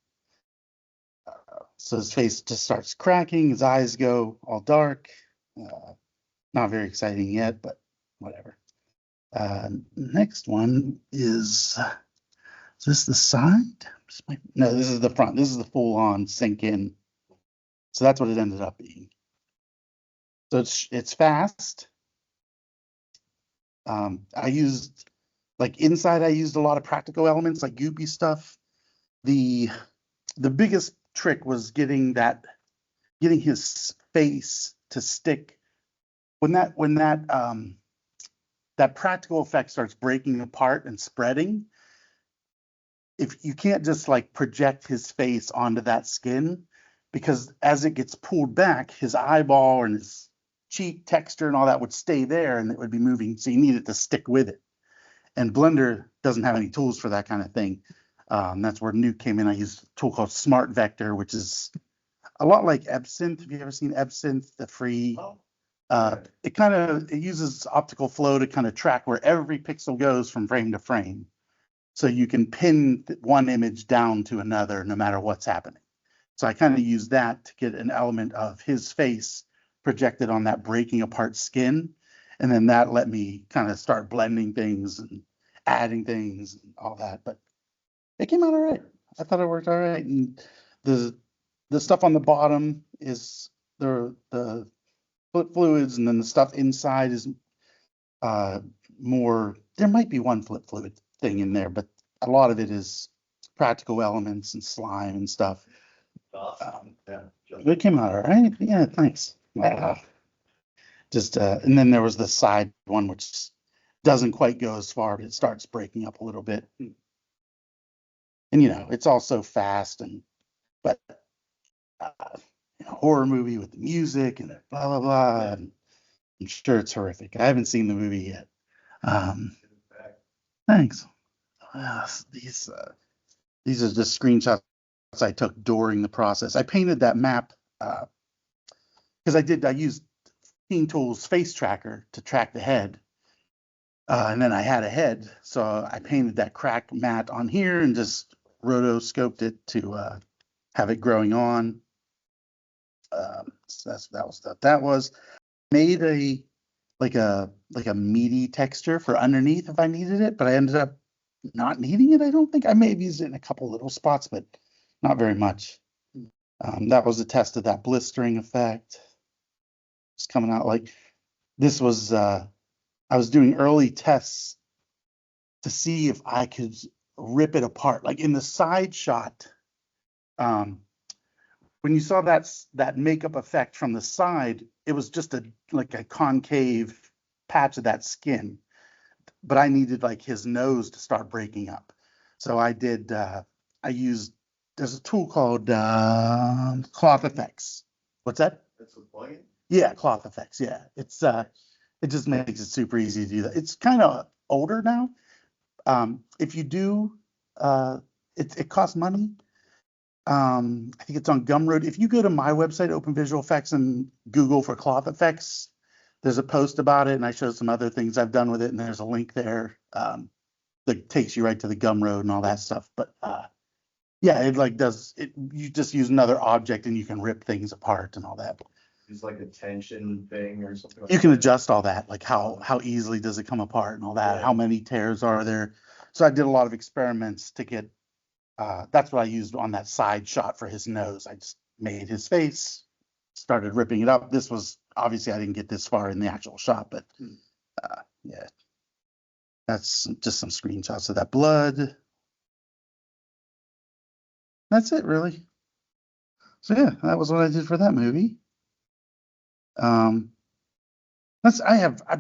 G: So his face just starts cracking, his eyes go all dark. Not very exciting yet, but whatever. Next one is this the side? No, this is the front. This is the full on sink in. So that's what it ended up being. So it's fast. I used like inside. I used a lot of practical elements like goopy stuff. The biggest trick was getting his face to stick when that practical effect starts breaking apart and spreading. If you can't just like project his face onto that skin, because as it gets pulled back, his eyeball and his cheek texture and all that would stay there and it would be moving. So you need it to stick with it. And Blender doesn't have any tools for that kind of thing. That's where Nuke came in. I used a tool called Smart Vector, which is a lot like Epsynth. Have you ever seen Epsynth, the free? It uses optical flow to kind of track where every pixel goes from frame to frame. So you can pin one image down to another no matter what's happening. So I kind of use that to get an element of his face projected on that breaking apart skin. And then that let me kind of start blending things and adding things and all that. But it came out all right. I thought it worked all right. And the stuff on the bottom is the flip fluids, and then the stuff inside is more. There might be one flip fluid thing in there, but a lot of it is practical elements and slime and stuff. It came out all right. Yeah, thanks. And then there was the side one which doesn't quite go as far, but it starts breaking up a little bit. And it's all so fast but horror movie with the music and blah blah blah. And I'm sure it's horrific. I haven't seen the movie yet. Thanks. These are just screenshots I took during the process. I painted that map because I used Teen Tools Face Tracker to track the head. And then I had a head, so I painted that crack mat on here and just rotoscoped it to have it growing on. So that was made a meaty texture for underneath if I needed it, but I ended up not needing it. I don't think I may have used it in a couple little spots, but not very much. That was a test of that blistering effect. It's coming out like this was. I was doing early tests to see if I could rip it apart, like in the side shot. When you saw that makeup effect from the side, it was just like a concave patch of that skin. But I needed like his nose to start breaking up. So I used, there's a tool called Cloth Effects. What's that?
E: That's a plugin?
G: Yeah, Cloth Effects. Yeah. It just makes it super easy to do that. It's kind of older now. If you do, it costs money. I think it's on Gumroad. If you go to my website, Open Visual Effects, and Google for Cloth Effects, there's a post about it, and I show some other things I've done with it, and there's a link there that takes you right to the Gumroad and all that stuff. But yeah, it like does it. You just use another object, and you can rip things apart and all that.
E: Use like a tension thing or something like
G: You can
E: that.
G: adjust all that, like how easily does it come apart and all that. How many tears are there? So I did a lot of experiments to get. That's what I used on that side shot for his nose. I just made his face, started ripping it up. This was obviously I didn't get this far in the actual shot, but yeah, that's just some screenshots of that blood. That's it, really. So yeah, that was what I did for that movie. I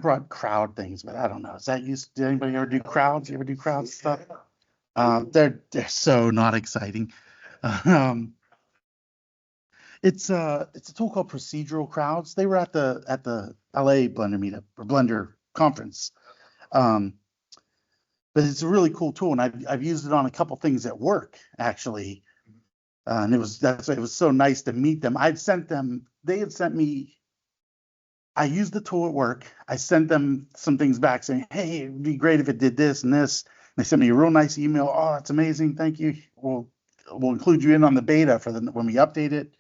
G: brought crowd things, but I don't know. Is that used? Did anybody ever do crowds? You ever do crowd stuff? They're so not exciting. It's a tool called Procedural Crowds. They were at the LA.Blend meetup or Blender conference. But it's a really cool tool, and I've used it on a couple things at work actually. And it was so nice to meet them. They had sent me. I used the tool at work. I sent them some things back saying, hey, it'd be great if it did this and this. And they sent me a real nice email. Oh, that's amazing. Thank you. We'll include you in on the beta when we update it.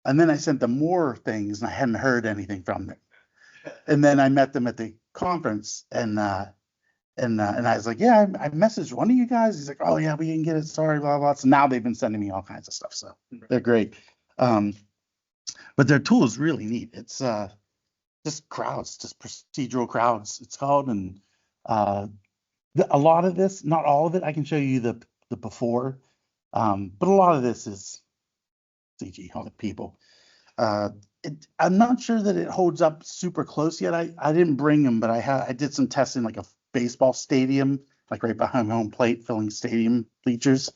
G: And then I sent them more things and I hadn't heard anything from them. And then I met them at the conference and I was like, yeah, I messaged one of you guys. He's like, oh yeah, we didn't get it. Sorry, blah, blah. So now they've been sending me all kinds of stuff. So they're great. But their tool is really neat. It's just crowds, just procedural crowds, it's called. And a lot of this, not all of it, I can show you the before, but a lot of this is CG, all the people. I'm not sure that it holds up super close yet. I didn't bring them, but I did some testing, like a baseball stadium, like right behind home plate, filling stadium bleachers.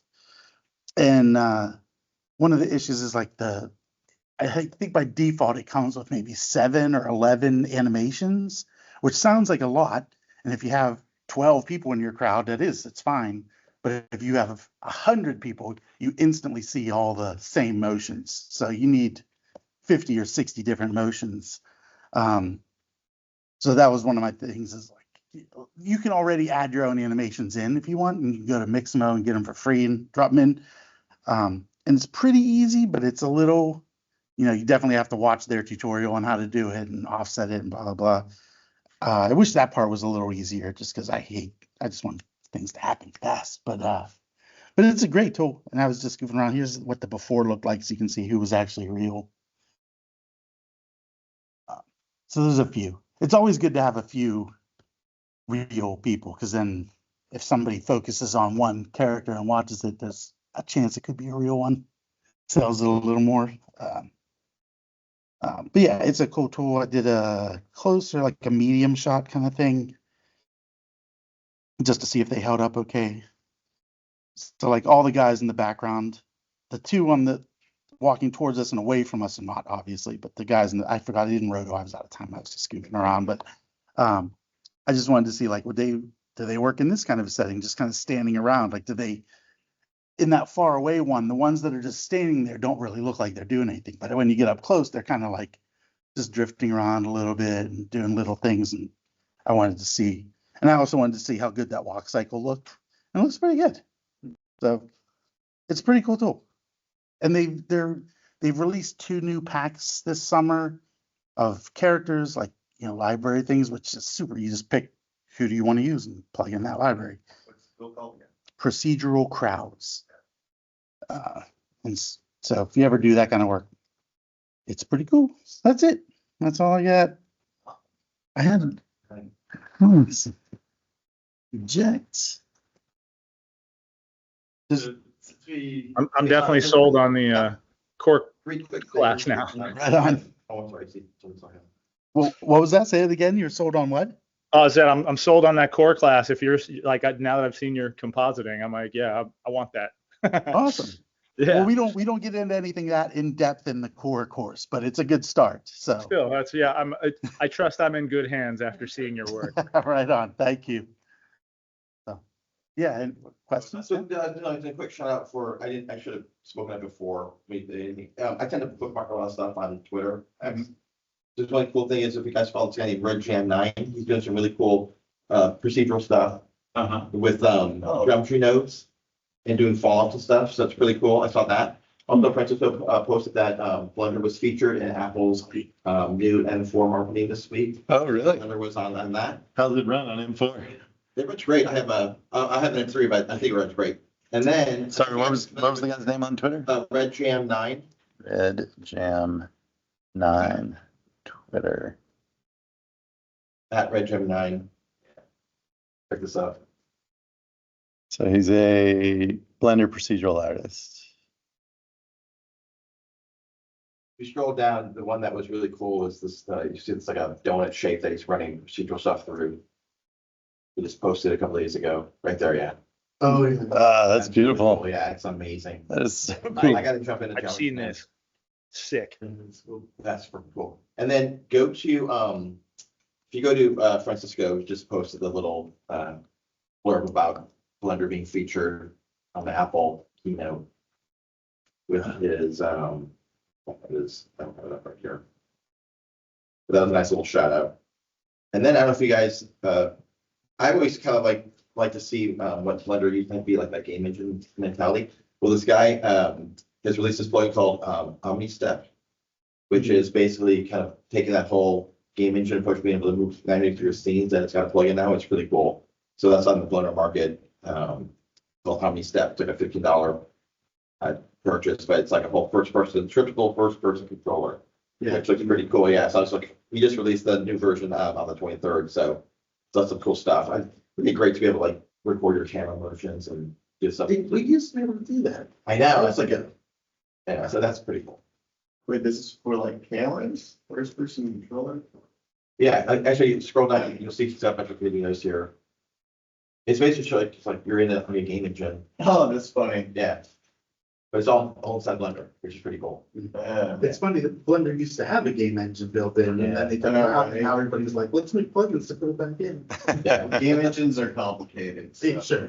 G: And one of the issues is like I think by default it comes with maybe 7 or 11 animations, which sounds like a lot. And if you have 12 people in your crowd, it's fine. But if you have 100 people, you instantly see all the same motions. So you need 50 or 60 different motions. So that was one of my things, is like, you can already add your own animations in if you want, and you can go to Mixamo and get them for free and drop them in. And it's pretty easy, but it's a little, you definitely have to watch their tutorial on how to do it and offset it and blah, blah, blah. I wish that part was a little easier, just because I just want things to happen fast. But it's a great tool. And I was just goofing around. Here's what the before looked like, so you can see who was actually real. So there's a few. It's always good to have a few real people, because then if somebody focuses on one character and watches it, there's a chance it could be a real one. Sells it a little more. But yeah, it's a cool tool. I did a closer, like a medium shot kind of thing, just to see if they held up okay. So like all the guys in the background, the two on the walking towards us and away from us, and not obviously, but the guys I forgot I didn't roto. I was out of time. I was just goofing around, but I just wanted to see, like, do they work in this kind of a setting, just kind of standing around? Like, do they, in that far away one, the ones that are just standing there don't really look like they're doing anything, but when you get up close, they're kind of like just drifting around a little bit and doing little things. And I wanted to see, and I also wanted to see how good that walk cycle looked, and it looks pretty good. So it's a pretty cool tool. And they've released 2 new packs this summer of characters, like, library things, which is super. You just pick who do you want to use and plug in that library.
C: What's it called again?
G: Procedural crowds. And so if you ever do that kind of work, it's pretty cool. That's it. That's all I got. I had reject.
D: I'm definitely sold on the core
C: Three quick
D: class
C: things.
D: now.
G: Right on.
C: Oh, I'm sorry. Sorry.
G: Well, what was that? Say it again. You're sold on what?
D: I said I'm sold on that core class. If you're like, now that I've seen your compositing, I'm like, yeah, I want that.
G: Awesome.
D: Yeah.
G: Well, we don't get into anything that in depth in the core course, but it's a good start. So
D: Still, I trust I'm in good hands after seeing your work.
G: right on. Thank you. So, yeah. And questions?
C: So, a quick shout out for, I should have spoken up before. I tend to bookmark a lot of stuff on Twitter. Just one cool thing is, if you guys follow this guy named Red Jam 9, he's doing some really cool procedural stuff with geometry nodes and doing fallouts and stuff. So that's really cool. I saw that. Also, Francisco posted that Blender was featured in Apple's new M4 marketing this week.
A: Oh, really?
C: Blender was on that.
A: How's it run on M4?
C: It runs great. I have an M3, but I think it runs great. And then,
A: Sorry, what was the guy's name on Twitter?
C: Red Jam 9.
A: Red Jam 9 Twitter.
C: At Red Jam 9. Check this out.
A: So he's a Blender procedural artist.
C: If you scroll down, the one that was really cool is this. You see, it's like a donut shape that he's running procedural stuff through. We just posted a couple days ago. Right there, yeah.
B: Oh, yeah.
A: That's beautiful.
C: Really cool. Yeah, it's amazing.
A: That is so
C: I
A: cool.
C: got to jump into.
D: I've seen this. Sick.
C: That's super cool. And then go to if you go to Francisco, just posted the little blurb about Blender being featured on the Apple keynote with his I don't have it up right here. But that was a nice little shout out. And then I don't know if you guys I always kind of like to see what Blender used to be like, that game engine mentality. Well, this guy has released this plugin called OmniStep, which is basically kind of taking that whole game engine approach, being able to move manually through your scenes, and it's got a plugin now. It's really cool. So that's on the Blender market. Called OmniStep. It's like a $15 purchase, but it's like a whole triple first person controller.
B: Yeah.
C: Which looks pretty cool. Yeah. So I was like, we just released the new version on the 23rd. So that's some cool stuff. It'd be great to be able to like record your camera motions and do stuff.
B: We used to be able to do that.
C: I know.
B: It's like a,
C: Yeah. So that's pretty cool.
E: Wait, this is for like cameras, first person controller?
C: Yeah. Actually, you scroll down, you'll see some extra videos here. It's basically just like you're in a game engine.
E: Oh, that's funny.
C: Yeah. But it's all inside Blender, which is pretty cool.
B: it's funny that Blender used to have a game engine built in, and then they took it out, and now everybody's like, let's make plugins to put it back in.
C: Yeah.
E: Game engines are complicated. so-
B: Sure.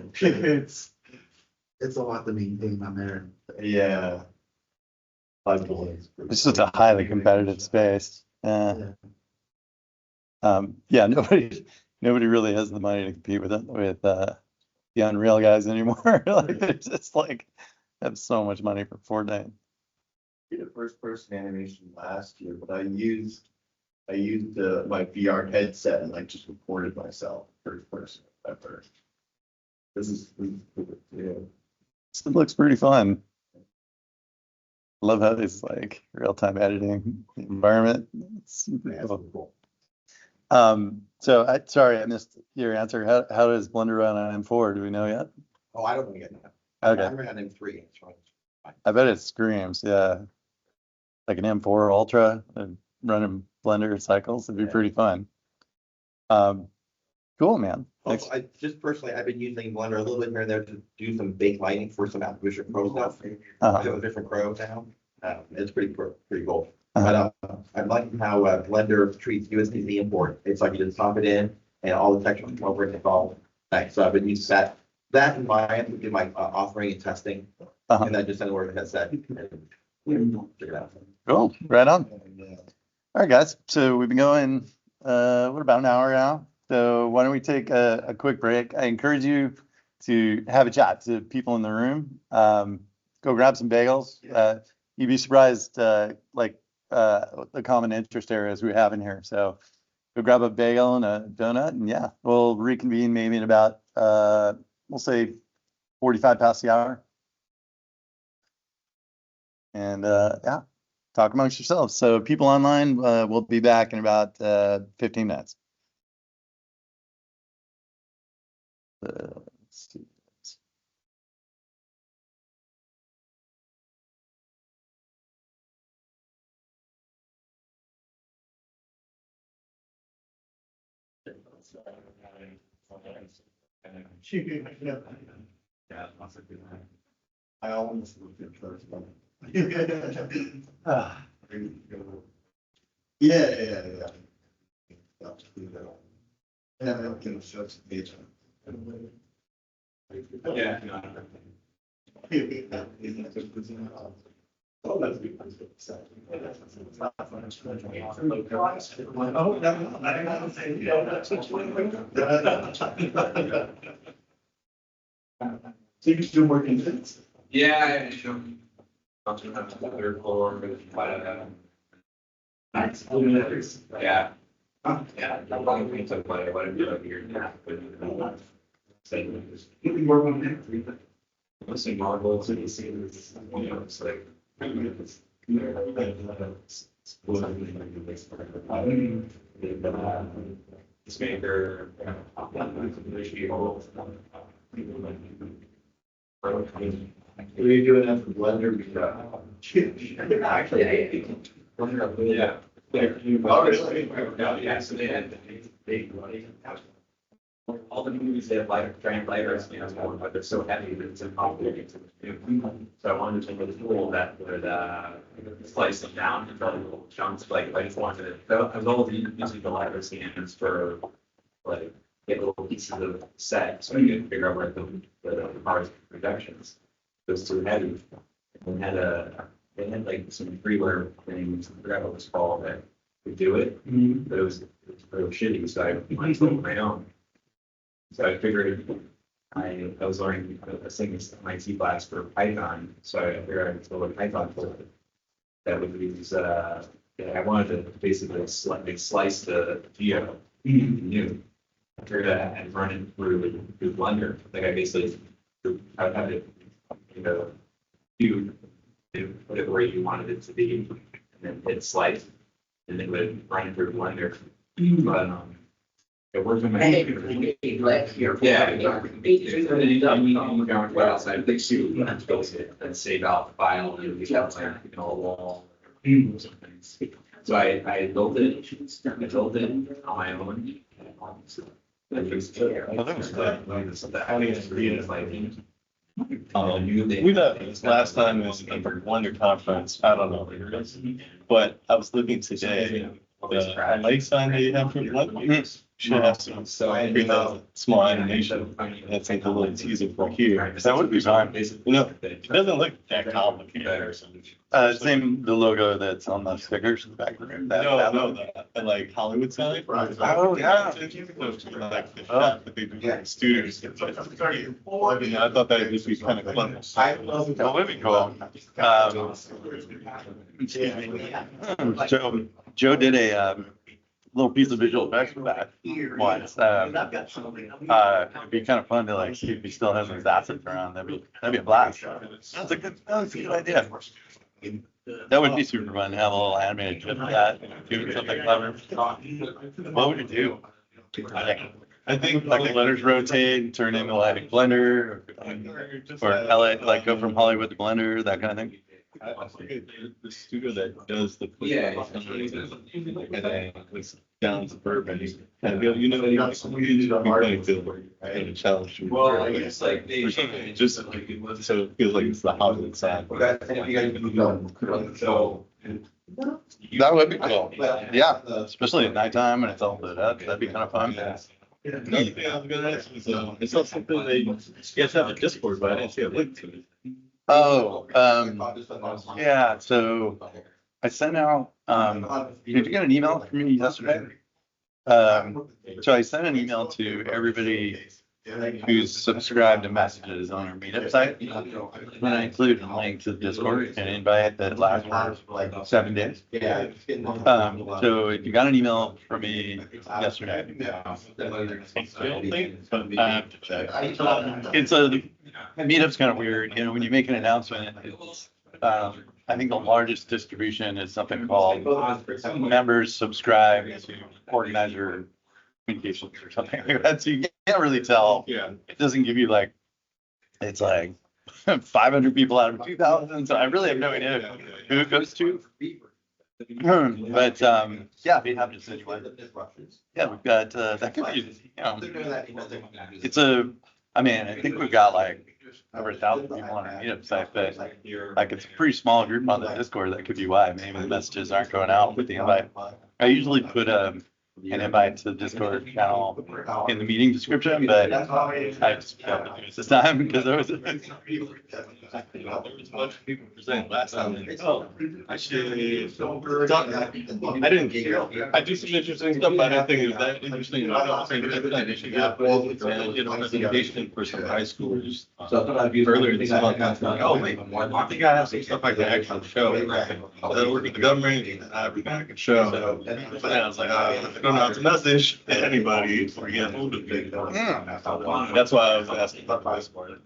B: It's a lot to maintain on there.
E: Yeah.
A: It's just a highly competitive space.
B: Yeah.
A: Yeah, nobody really has the money to compete with the Unreal guys anymore. Like they're just like have so much money for Fortnite.
E: Did a first person animation last year, but I used my VR headset and like just recorded myself first person at first. This is cool, yeah.
A: It looks pretty fun. Love how it's like real-time editing environment. It's super
C: Yeah,
A: cool. So sorry, I missed your answer. How does Blender run on M4? Do we know yet?
C: Oh, I don't want to get that.
A: Okay.
C: I'm running on M3. It's fine.
A: I bet it screams, yeah. Like an M4 Ultra and running Blender cycles, it'd be
C: Yeah.
A: pretty fun. Cool, man. Thanks.
C: Also, I just personally, I've been using Blender a little bit here and there to do some bake lighting for some Activision Pro stuff. I
A: Uh-huh.
C: have a different Pro now. It's pretty cool.
A: Uh-huh.
C: But I like how Blender treats you as an easy import. It's like you just pop it in and all the texture come over and it's all nice. So I've been using that in mind to do my authoring and testing.
A: Uh-huh.
C: And then just send it over to the headset. And check it out.
A: Cool, right on.
E: Yeah.
A: All right, guys. So we've been going, what, about an hour now? So why don't we take a quick break? I encourage you to have a chat to people in the room. Go grab some bagels. You'd be surprised, the common interest areas we have in here. So go grab a bagel and a donut, and yeah, we'll reconvene maybe in about, we'll say 45 past the hour. And yeah, talk amongst yourselves. So people online, we'll be back in about 15 minutes. Let's see.
E: I almost looked at first, but. Yeah. And I'm gonna show some page.
F: Yeah.
E: Oh, that's good. So you're still working this?
F: Yeah, I show. Third floor,
E: Nice.
F: yeah. Yeah, I'm going to take my, what I'm doing here now.
E: You can work on that.
F: Mostly marbles and you see this, you know, it's like. This maker.
E: What are you doing after Blender?
F: Actually, yeah.
E: Oh, really?
F: Yeah, so they all the movies they have giant lighters, you know, but they're so heavy that it's impossible to do. So I wanted to make a tool that would slice them down into little chunks. Like I just wanted it. I was always using the lighter scanners for like get little pieces of set, so I could figure out where the cars projections. It was too heavy. And they had like some freeware things, I forgot what it was called, that would do it. But it was really shitty, so I wanted to build my own. So I figured I was learning a thing my C class for Python, so I figured I could build a Python tool that would use I wanted to basically slice the geo new. I figured I'd run it through Blender. Like I basically I would have it, you know, do put it where you wanted it to be, and then hit slice, and it would run through Blender. But, it works in my. Yeah. Outside, they see and save out the file and you know, a wall. So I built it on my own.
E: We met last time was at the Blender conference, I don't know what it is, but I was looking today, the LA sign that you have for Blender should have some, small animation, that's like a little teaser for here.
A: That would be fine.
E: You know, it doesn't look that complicated or something.
A: Same, the logo that's on the stickers in the back room.
E: The like Hollywood sign.
A: Oh, yeah.
E: Like the shot that they do for students. I thought that would just be kind of fun.
A: That would be cool. Excuse me. Joe did a little piece of visual effects for that once. It'd be kind of fun to like see if he still has his assets around. That'd be a blast. That's a good idea. That would be super fun to have a little animated clip of that, doing something clever. What would you do?
E: I think
A: Like the letters rotate and turn into like Blender, or LA, like go from Hollywood to Blender, that kind of thing.
E: I think the studio that does the push
F: Yeah.
E: and then it's down suburban, and you know, you kind of feel kind of challenged.
F: Well, I guess like they.
E: Just so it feels like it's the Hollywood side.
F: So.
A: That would be cool. Yeah, especially at nighttime and it's all lit up. That'd be kind of fun.
E: Another thing I was gonna ask is, it's not something that you guys have a Discord, but I didn't see a link to it.
A: Oh, yeah, so I sent out, did you get an email from me yesterday? So I sent an email to everybody who's subscribed to messages on our meetup site. When I include a link to the Discord and invite that lasts for 7 days. So if you got an email from me yesterday. It's meetup's kind of weird, you know, when you make an announcement, it's, I think the largest distribution is something called members subscribe to organizer communications or something like that. So you can't really tell.
E: Yeah.
A: It doesn't give you like, it's like 500 people out of 2,000. So I really have no idea who it goes to. But yeah, we have just anyway. Yeah, we've got that could be, you know, it's I mean, I think we've got like over 1,000 people on our meetup site, but like it's a pretty small group on the Discord. That could be why maybe the messages aren't going out with the invite. I usually put an invite to the Discord channel in the meeting description, but I just failed to do it this time because there was
E: There was a bunch of people presenting last time. And, oh, I should talk. I didn't. I do some interesting stuff, but I didn't think it was that interesting. I should get and did a presentation for some high schoolers earlier this month. I was like, oh wait, I think I have some stuff I can actually show. I work with the government, and I have everything I can show. But then I was like, I don't know how to message anybody or get hold of me. That's why I was asking about this part.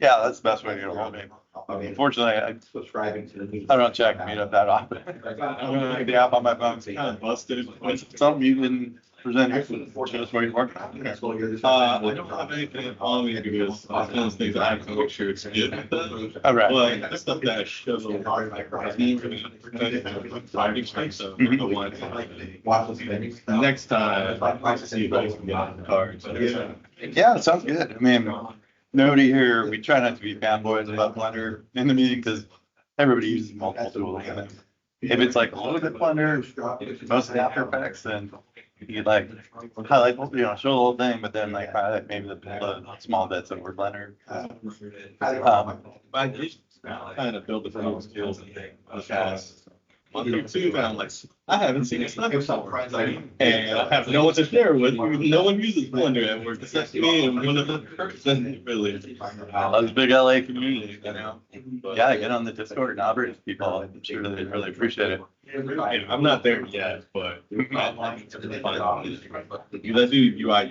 A: yeah, that's the best way to get a hold of me. Unfortunately, I don't check meetup that often. I don't look at the app on my phone.
E: Kind of busted.
A: Something you can present here. Just where you work.
E: I don't have anything on me because it's one of those things I have to make sure it's good.
A: All right.
E: But the stuff that I show, so next time, I'll see if I can get on the cards.
A: Yeah, it sounds good. I mean, nobody here, we try not to be fanboys about Blender in the meeting because everybody uses multiple tools. And if it's like a little bit Blender, mostly After Effects, then you could like highlight, you know, show the whole thing, but then like highlight maybe the small bits over Blender.
E: I did kind of build the few skills in the past month or two, and I'm like, I haven't seen this before. And I have no one to share with. No one uses Blender at work. It's just me and one other person, really.
A: Those big LA community, you know. Yeah, get on the Discord and operate with people. I'm sure they really appreciate it.
E: I'm not there yet, but I do UI.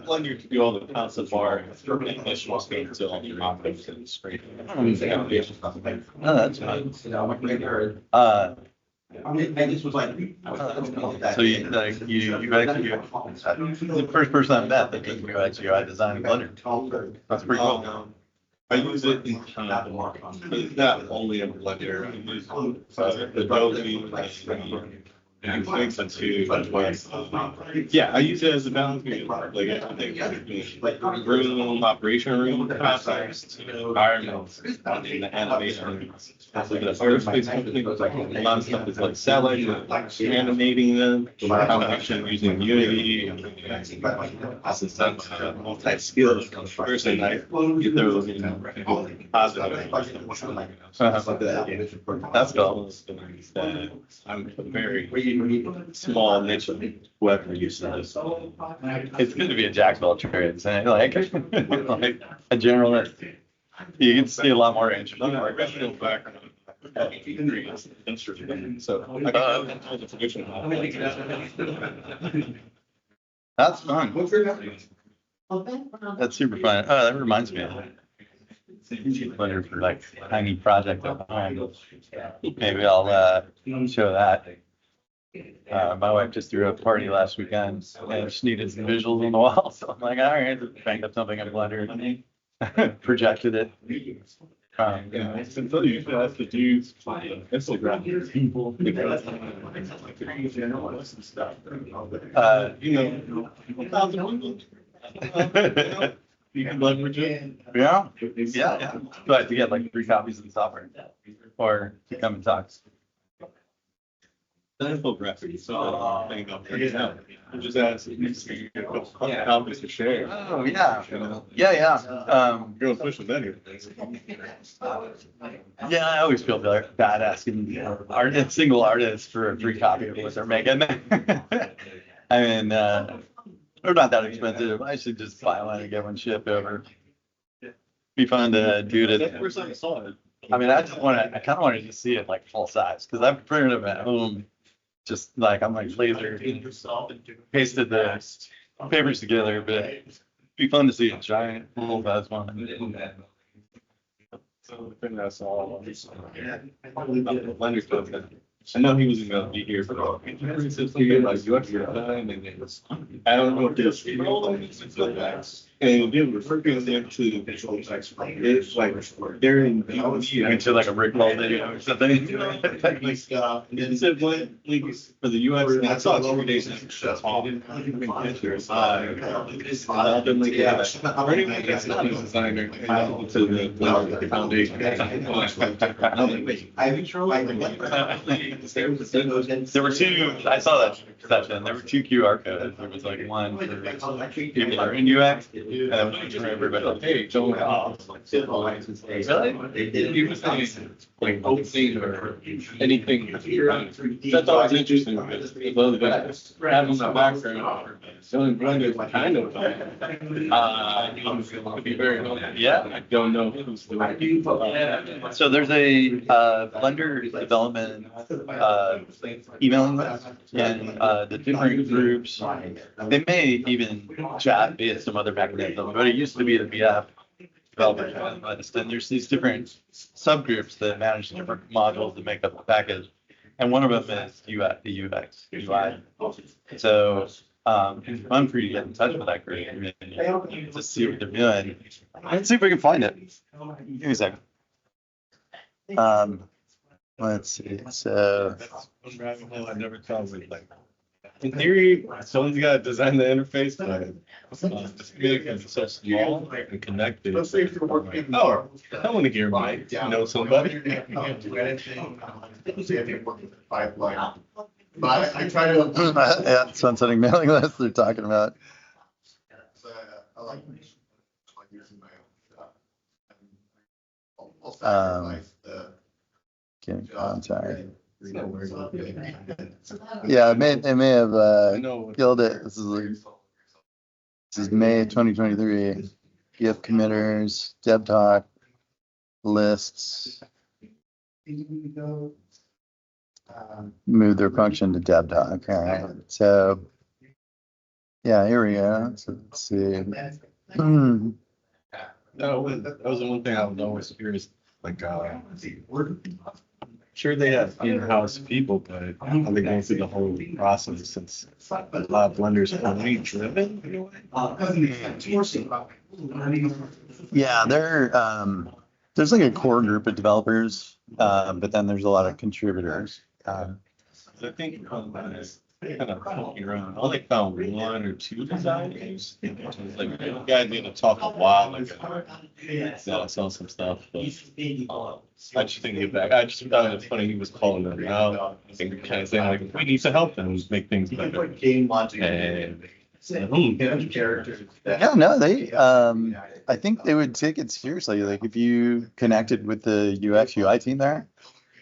E: Blender to do all the concept art, initial stage to all the objects and screen.
A: Oh, that's fun.
C: I just was like.
A: So you, like, you actually, the first person I've met that does UX UI design in Blender. That's pretty cool.
E: I use it in it's not only in Blender. I use Adobe and things into yeah, I use it as a balance between like room, operation room, concepts, environments, and the animation. So the aerospace company, a lot of stuff is like satellites, animating them, combination using Unity. Since I'm a multi-skilled person, I get those in positive.
A: That's cool.
E: I'm very small niche of whoever uses this.
A: It's good to be a jack of all trades, and like a generalist. You get to see a lot more range.
E: My original background. So I got all the tradition.
A: That's fun. That's super fun. Oh, that reminds me. Blender for like tiny project at home. Maybe I'll show that. My wife just threw a party last weekend and she needed some visuals on the wall. So I'm like, all right, just banked up something in Blender, projected it.
E: Yeah, I can tell you have to do Instagram. You can leverage it.
A: Yeah. Do I have to get like 3 copies of the software or to come and talk?
E: The infographic, so thing up there now. I'm just asking you a couple copies to share.
A: Oh, yeah. Yeah.
E: You're gonna push them anyway.
A: Yeah, I always feel bad asking a single artist for a free copy of what they're making. I mean, they're not that expensive. I should just buy one and get one shipped over. Be fun to do
E: That's
A: it.
E: the first time I saw it.
A: I mean, I kind of wanted to see it like full size because I've printed them at home. Just like I'm like laser pasted the papers together, but it'd be fun to see a giant full size one.
E: So the thing I saw about the Blender stuff, I know he wasn't gonna be here for all. Like UX design and it was, I don't know if this. And then we're working them to visual effects. It's like they're in
A: Into like a Rick Roll video or something.
E: And then said what for the UX, and I saw it 3 days after. Pictures. I've been like, yeah, it's not a designer to the foundation.
A: There were 2, I saw that session, there were 2 QR codes. There was like one for people that are in UX and then one for everybody else.
E: Hey, Joe.
A: Really?
E: He was saying, like, opening or anything. That's always interesting. Having my background, selling Blender kind of, would be very helpful.
A: Yeah.
E: I don't know who's doing it.
A: So there's a Blender development emailing list, and the different groups, they may even chat via some other mechanism, but it used to be the VF development list, and there's these different subgroups that manage different modules that make up the package, and one of them is the UX, UI. So it's fun for you to get in touch with that group and just see what they're doing. Let's see if we can find it. Give me a second. Let's see. So
E: I never thought we'd like. In theory, someone's got to design the interface, but just making it so small and connected. Oh, I want to hear my somebody.
B: But I try to.
A: yeah, sunsetting mailing list they're talking about.
B: I like using my own stuff. I'll sacrifice the.
A: Getting contact. Yeah, it may have killed it. This is May 2023. GIF committers, Deb Talk, lists. move their function to dev doc. All right. So yeah, here we go. So let's see. Hmm.
E: That was the one thing I was always curious, like, sure they have in-house people, but how they go through the whole process since a lot of blenders are really driven in a way.
A: Yeah, there's like a core group of developers, but then there's a lot of contributors.
E: I think kind of poking around. I only found one or two designers. It was like the guy didn't talk a while ago. Sell some stuff, but I just didn't get back. I just thought it was funny he was calling them out and kind of saying like we need to help them just make things better. And
C: characters.
A: Yeah, no, I think they would take it seriously. Like if you connected with the UX UI team there,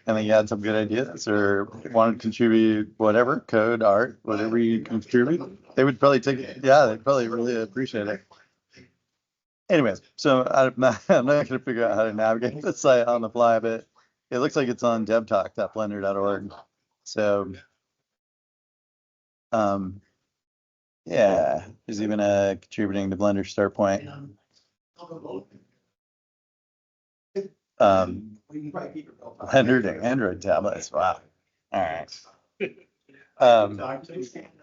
A: and then you had some good ideas or wanted to contribute whatever, code, art, whatever you contribute, they would probably take it. Yeah, they'd probably really appreciate it. Anyways, so I'm not going to figure out how to navigate this site on the fly, but it looks like it's on devtalk.blender.org. So, yeah, there's even a contributing to Blender start point. Blender to Android tablets. Wow. All right. Let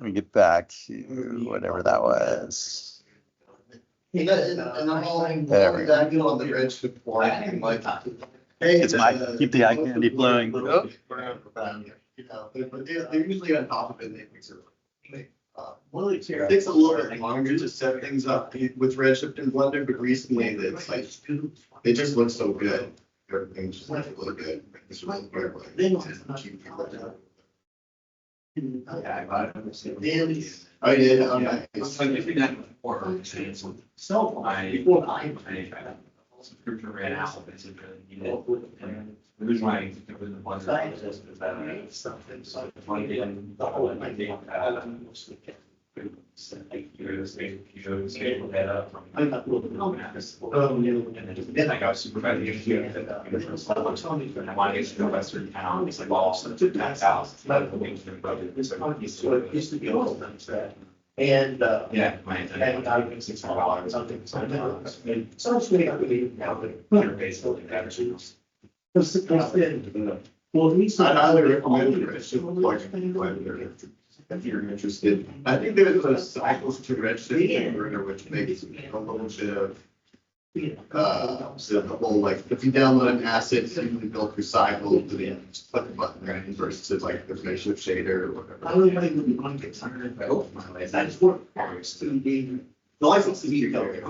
A: me get back to whatever that was.
E: and I'm all
A: There we go.
E: back on the red support and like,
A: It's my keep the eye candy flowing. Oh.
E: You know, they're usually on top of it. They fix it. It takes a little bit longer to set things up with Redshift and Blender, but recently it's like it just looks so good. Everything's just like really good. It's really good. I did.
F: Subscription ran out, but it's really needed. And the reason why it was in the Blender is that something so funny and the whole idea like you scale that up from and then I got supervisor and I wanted to go Western town. It's like well that's house. Used to be all things that. And yeah, my and I think $600 something. So it's really ugly now, but basically that is. Well, at least
E: I'd highly recommend it. If you're interested. I think there's a cycles to Redshift which makes a little bit of so the whole like if you download an asset, you can build through cycles and then just click a button right versus like the Redshift shader or whatever.
B: I really like when you want to get started. I hope my life. That just works to be the license to be good.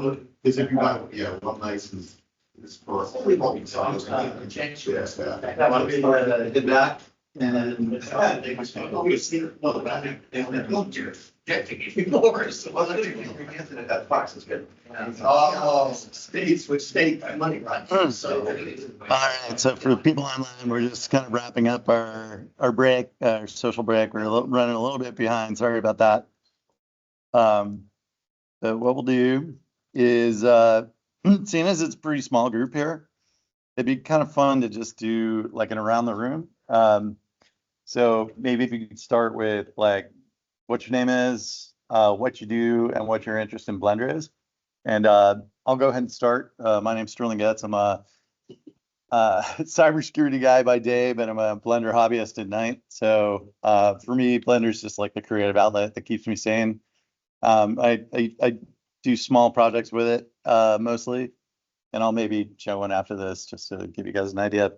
E: Because if you buy, one license is for only multi songs.
B: Change.
E: Yes,
B: That would be
C: Did that?
B: and then they was obviously well that they don't do it.
C: That box is good.
B: Oh, states which state money, right? So.
A: All right, so for the people online, we're just kind of wrapping up our break, our social break. We're running a little bit behind. Sorry about that. But what we'll do is, seeing as it's a pretty small group here, it'd be kind of fun to just do like an around the room. So maybe if you could start with like what your name is, what you do, and what your interest in Blender is. And I'll go ahead and start. My name's Stirling Goetz. I'm a cybersecurity guy by day, but I'm a Blender hobbyist at night. So for me, Blender is just like the creative outlet that keeps me sane. I do small projects with it mostly, and I'll maybe show one after this just to give you guys an idea.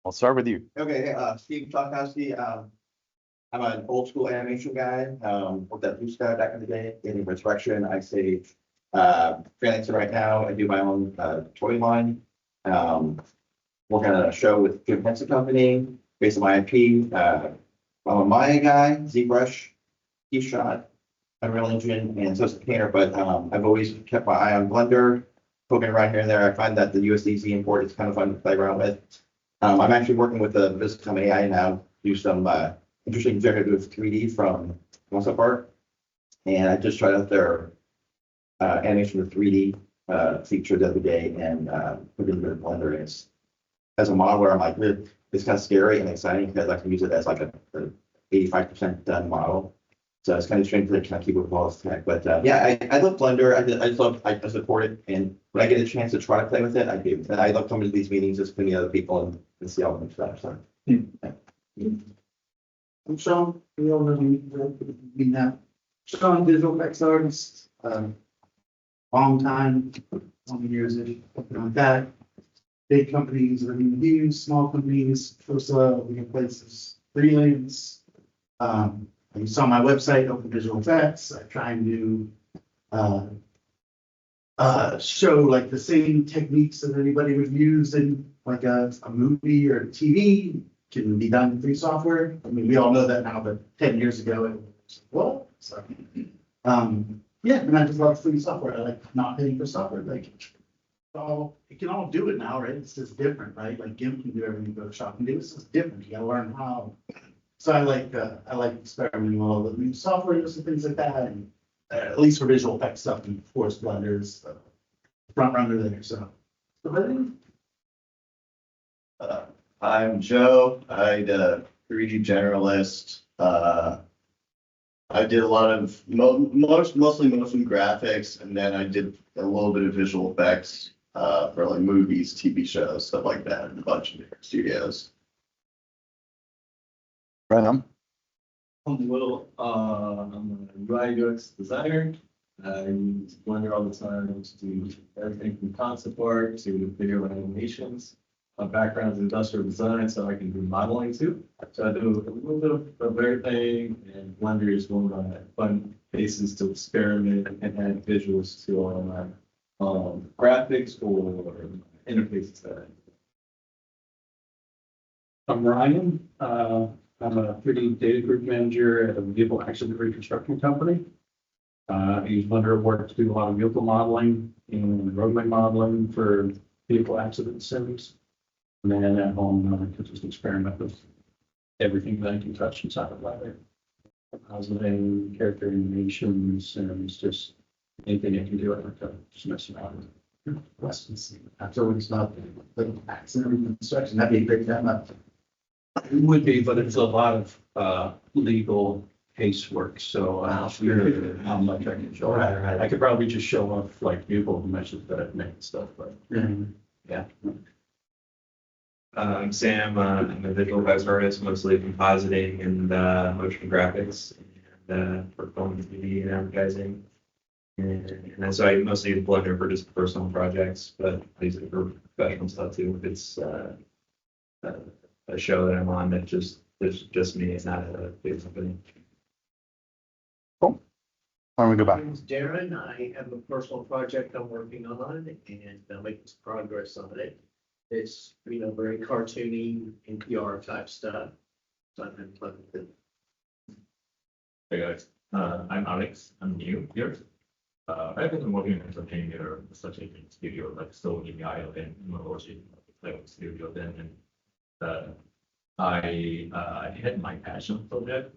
A: I'll start with you.
C: Okay, Steve Chalkowski. I'm an old school animation guy. Worked at Blue Sky back in the day, in Resurrection. I say freelancing right now. I do my own toy line. Working on a show with Jim Henson Company based on my IP. I'm a Maya guy, ZBrush, Keyshot, Unreal Engine, and so is the painter. But I've always kept my eye on Blender, poking around here and there. I find that the USDZ import is kind of fun to play around with. I'm actually working with the Viscom AI now, do some interesting generative 3D from concept art. And I just tried out their animation with 3D feature the other day and put in a bit of Blender as a model where I'm like, it's kind of scary and exciting because I can use it as like a 85% done model. So it's kind of strange to kind of keep up with all this tech, but yeah, I love Blender. I support it, and when I get a chance to try to play with it, I do. And I love coming to these meetings, just meeting other people and see all the stuff. So
B: I'm Sean, we all know me now. Sean, visual effects artist, long time, 20 years working on that. Big companies are in use, small companies, first we have places, freelance. You saw my website, Open Visual Effects. I try and do show like the same techniques that anybody would use in like a movie or TV can be done in free software. I mean, we all know that now, but 10 years ago it was what? So yeah, and I just love free software. I like not paying for software. Like you can all do it now, right? It's just different, right? Like GIMP can do everything Photoshop can do. It's just different. You gotta learn how. So I like experimenting with all the new softwares and things like that, and at least for visual effects stuff. And of course, Blender's front runner there. So
E: I'm Joe. I'm a 3D generalist. I did a lot of mostly motion graphics, and then I did a little bit of visual effects for like movies, TV shows, stuff like that, in a bunch of different studios.
A: Right on.
F: I'm Will, I'm a UI UX designer. I use Blender all the time to do everything from concept art to video animations. My background is industrial design, so I can do modeling too. So I do a little bit of everything, and Blender is one of my fun places to experiment and add visuals to all my graphics or interfaces that I do.
H: I'm Ryan. I'm a 3D data group manager at a vehicle accident reconstruction company. I use Blender at work to do a lot of vehicle modeling and roadway modeling for vehicle accident sims. And then at home, I can just experiment with everything that I can touch inside of Blender. Housing, character animations, and it's just anything I can do, I like to just mess around with.
B: after it's not the accident reconstruction, that'd be a great time.
H: It would be, but it's a lot of legal casework, so I'm not sure how much I can show.
B: Right.
H: I could probably just show off like vehicle measures that I've made and stuff, but yeah.
F: I'm Sam, I'm a visual effects artist, mostly compositing and motion graphics, and for film and TV and advertising. And then so I mostly use Blender for just personal projects, but I use it for professional stuff too. If it's a show that I'm on that it's just me, it's not a big company.
A: Why don't we go
I: My
A: back?
I: name is Darren. I have a personal project I'm working on and I'm making some progress on it. It's, very cartoony NPR type stuff. So I've been playing with it.
F: Hey guys, I'm Alex. I'm new here. I've been working as a engineer in such a studio like Sony, and University Studio then, and I had my passion project,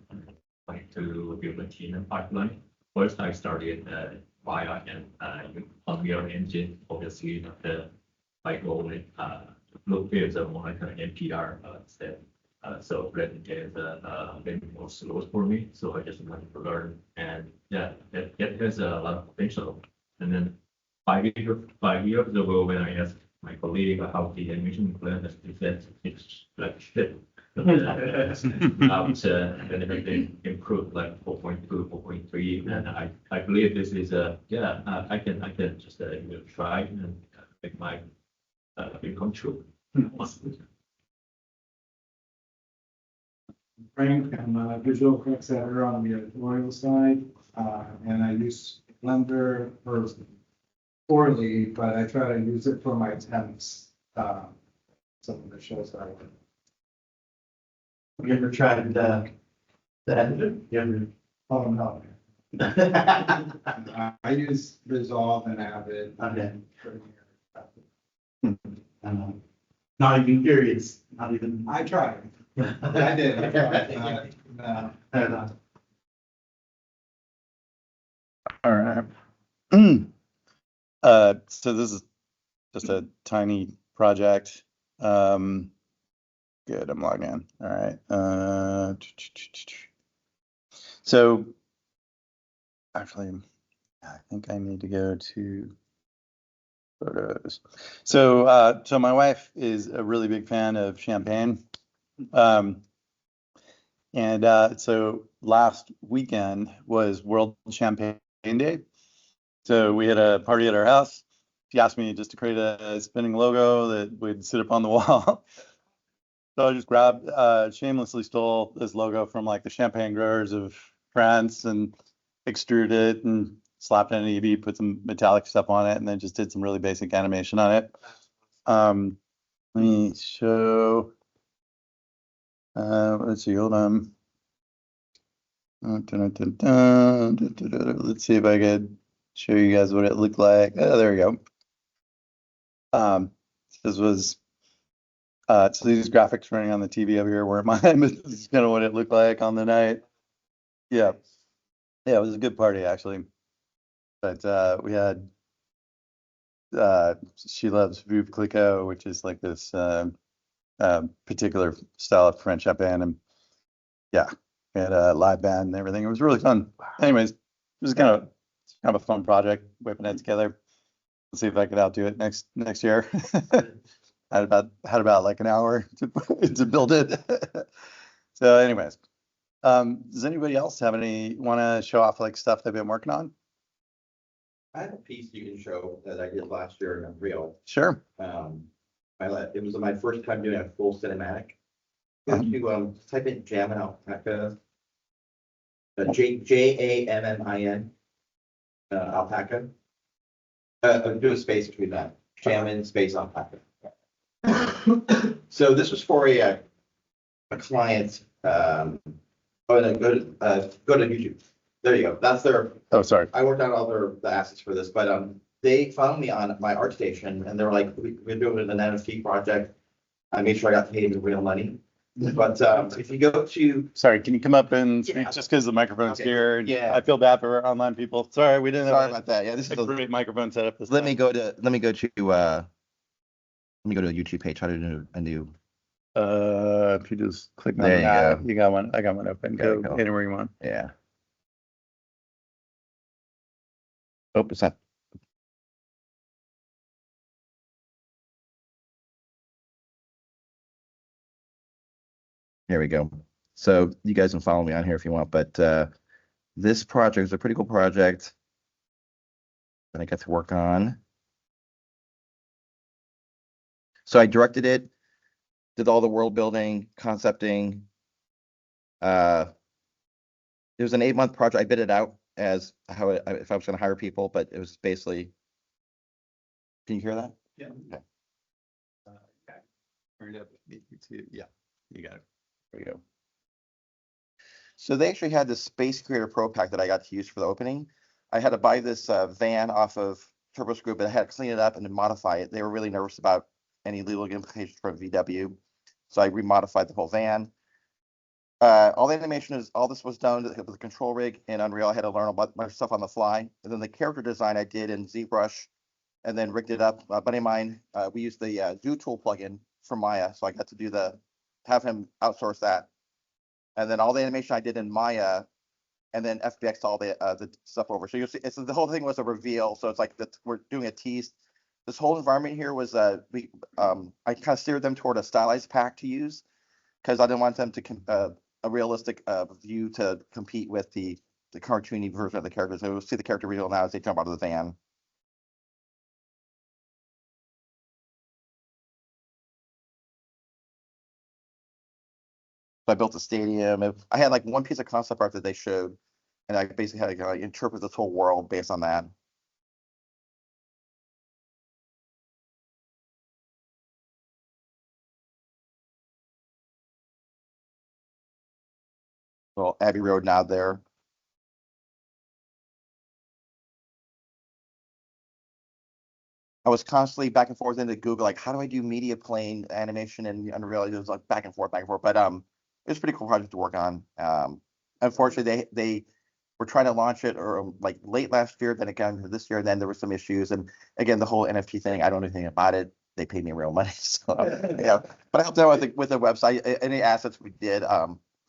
F: like to build a team and pipeline. First, I started via an Unreal Engine, obviously the like always look is a more like an NPR step. So Blend is maybe more slow for me. So I just wanted to learn, and yeah, it has a lot of potential. And then 5 years ago, when I asked my colleague how the animation Blend, he said it's like shit. And everything improved like 4.2, 4.3, and I believe this is I can just try and make my dream come true.
J: Frank, I'm a visual effects editor on the editorial side, and I use Blender poorly, but I try to use it for my attempts. Some of the shows that I did.
B: Have you ever tried the editor? You ever?
J: Oh, no. I use Resolve and Avid.
B: Okay. Not even curious, not even.
J: I tried. I did. I tried. No.
A: All right. So this is just a tiny project. Good, I'm logged in. All right. So actually, I think I need to go to photos. So my wife is a really big fan of champagne. So last weekend was World Champagne Day. So we had a party at our house. She asked me just to create a spinning logo that would sit up on the wall. So I just grabbed, shamelessly stole this logo from like the champagne growers of France and extruded it and slapped it in an EV, put some metallic stuff on it, and then just did some really basic animation on it. Let me show, let's see, hold on. Let's see if I could show you guys what it looked like. Oh, there we go. This was so these graphics running on the TV over here were mine, but this is kind of what it looked like on the night. Yeah. Yeah, it was a good party actually. But we had she loves Veuve Clicquot, which is like this particular style of French champagne, and yeah, we had a live band and everything. It was really fun. Anyways, it was kind of a fun project, whipping it together. Let's see if I could outdo it next year. Had about like an hour to build it. So anyways, does anybody else want to show off like stuff they've been working on?
C: I have a piece you can show that I did last year in Unreal.
A: Sure.
C: It was my first time doing a full cinematic. Go to type in Jammin Alpaca. Jammin alpaca. Do a space between that. Jammin space alpaca. So this was for a client. Oh no, go to YouTube. There you go. That's their.
A: Oh, sorry.
C: I worked out all the assets for this, but they found me on my art station and they were like, we're doing an NFT project. I made sure I got paid with real money. But if you go to,
A: sorry, can you come up and speak just because the microphone's here?
C: Yeah.
A: I feel bad for online people. Sorry, we didn't.
C: Sorry about that. Yeah, this is
A: a great microphone setup.
C: Let me go to a YouTube page. Try to do a new.
A: If you just click on
C: There you
A: that,
C: go.
A: you got one. I got one open.
C: Okay,
A: Go
C: cool.
A: anywhere you want.
C: Yeah. Oh, it's not. Here we go. So you guys can follow me on here if you want, but this project is a pretty cool project that I got to work on. So I directed it, did all the world building, concepting. It was an 8-month project. I bid it out as if I was going to hire people, but it was basically. Can you hear that?
A: Yeah.
C: Okay.
A: Turn it up. Yeah, you got it.
C: There we go. So they actually had this Space Creator Pro pack that I got to use for the opening. I had to buy this van off of TurboScoop, but I had to clean it up and then modify it. They were really nervous about any legal implications from VW. So I remodified the whole van. All the animation all this was done with the control rig in Unreal. I had to learn a bunch of stuff on the fly. And then the character design I did in ZBrush and then rigged it up. A buddy of mine, we used the Do Tool plugin from Maya. So I got to have him outsource that. And then all the animation I did in Maya and then FBX all the stuff over. So you'll see the whole thing was a reveal. So it's like we're doing a tease. This whole environment here was I kind of steered them toward a stylized pack to use because I didn't want them to a realistic view to compete with the cartoony version of the characters. So we'll see the character reveal now as they jump out of the van. So I built a stadium. I had like one piece of concept art that they showed, and I basically had to interpret this whole world based on that. Well, Abbey Road now there. I was constantly back and forth into Google, like, how do I do media plane animation and Unreal? It was like back and forth. But it was a pretty cool project to work on. Unfortunately, they were trying to launch it or like late last year, then it got into this year, and then there were some issues. And again, the whole NFT thing, I don't know anything about it. they paid me real money. So yeah, but I helped out with the website, any assets we did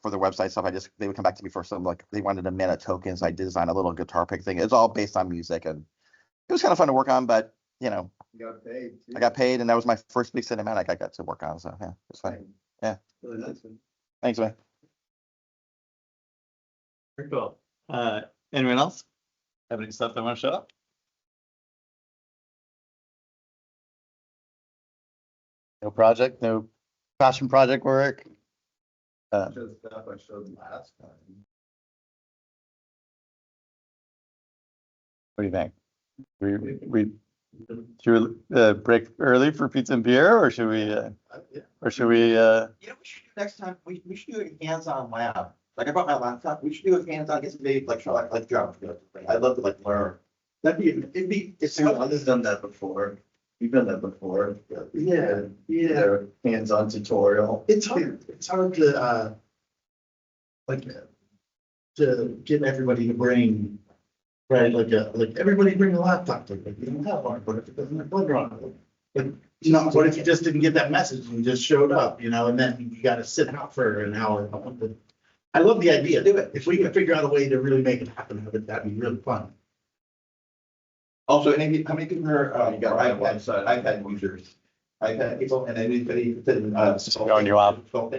C: for the website stuff. They would come back to me for some, like, they wanted a mana tokens. I designed a little guitar pick thing. It's all based on music, and it was kind of fun to work on. But you know,
E: You got paid. Too.
C: I got paid, and that was my first big cinematic I got to work on. So yeah, it's fun. Yeah.
E: Really nice. One.
C: Thanks, man.
A: Very cool. Anyone else have any stuff they want to show up? No project, no passion project work.
E: Just stuff I showed last time.
A: What do you think? Should we break early for pizza and beer, or should we?
C: Yeah.
A: Or should we?
C: You know, we should do next time. We should do a hands-on lab. Like, I brought my laptop. We should do a hands-on, get some big, like drum. I'd love to learn.
E: It's I've done that before. You've done that before. Yeah. Hands-on tutorial.
B: It's hard to, to get everybody to bring, right, like everybody bring a laptop to it. You don't have one, but if it doesn't have Blender on it. But, what if you just didn't get that message and just showed up, and then you gotta sit out for an hour? I love the idea. Do it. If we can figure out a way to really make it happen, that'd be really fun.
C: Also, how many people are
E: You got my
C: iPad users? iPad people, and anybody
A: Going you up.
C: So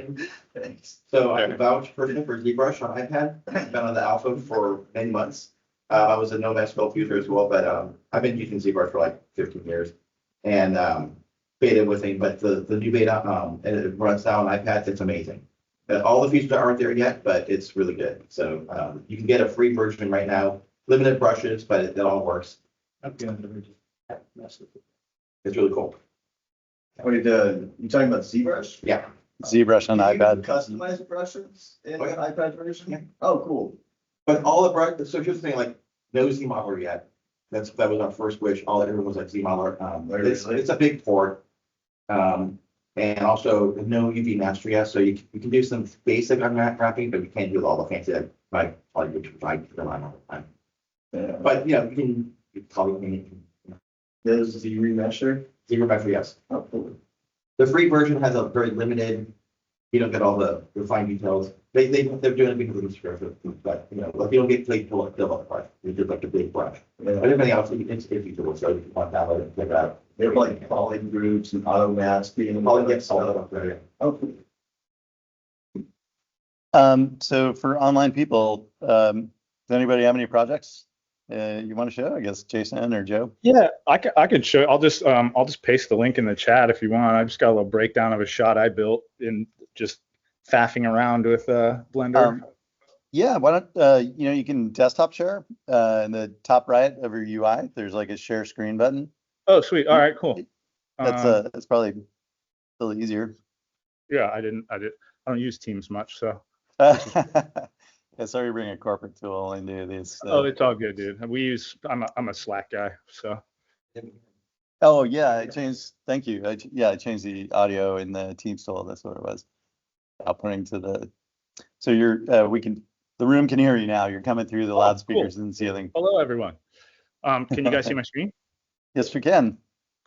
C: I can vouch for ZBrush on iPad. I've been on the alpha for many months. I was a Nomad Sculpt user as well, but I've been using ZBrush for like 15 years, and beta with me. But the new beta, and it runs now on iPads. It's amazing. All the features aren't there yet, but it's really good. So you can get a free version right now. Limited brushes, but it all works. It's really cool.
E: Wait, you talking about ZBrush?
C: Yeah.
A: ZBrush on
E: Can you
A: iPad.
E: Customize brushes in
C: Oh, yeah.
E: an iPad version?
C: Yeah.
E: Oh, cool.
C: But all the brushes, so here's the thing, like, no Z modeler yet. That was our first wish. Everyone was like Z modeler. It's a big port. And also no UV master yet. So you can do some basic unwrapping, but you can't do all the fancy like which I rely on all the time.
E: Yeah.
C: But yeah, you probably
E: There's the remesher.
C: Z remesher, yes.
E: Oh, cool.
C: The free version has a very limited, you don't get all the fine details. They're doing it because of the script, but like you don't get to fill up the brush. It's just like a big brush. But everything else, it's feasible. So if you want that, and figure out.
E: They're like poly groups and auto masking.
C: Probably get all that up there.
E: Oh, cool.
A: So for online people, does anybody have any projects you want to show? I guess Jason or Joe.
D: Yeah, I could show. I'll just paste the link in the chat if you want. I just got a little breakdown of a shot I built in just faffing around with Blender.
A: Yeah, why don't you can desktop share in the top right of your UI. There's like a share screen button.
D: Oh, sweet. All right, cool.
A: That's probably a little easier.
D: Yeah, I don't use Teams much, so.
A: Yeah, sorry to bring a corporate tool into these.
D: Oh, it's all good, dude. I'm a Slack guy, so.
A: Oh yeah, I changed. Thank you. I changed the audio in the Teams tool. That's what it was. Outputting to the. So the room can hear you now. You're coming through the loudspeakers in the ceiling.
D: Hello, everyone. Can you guys see my screen?
A: Yes, we can.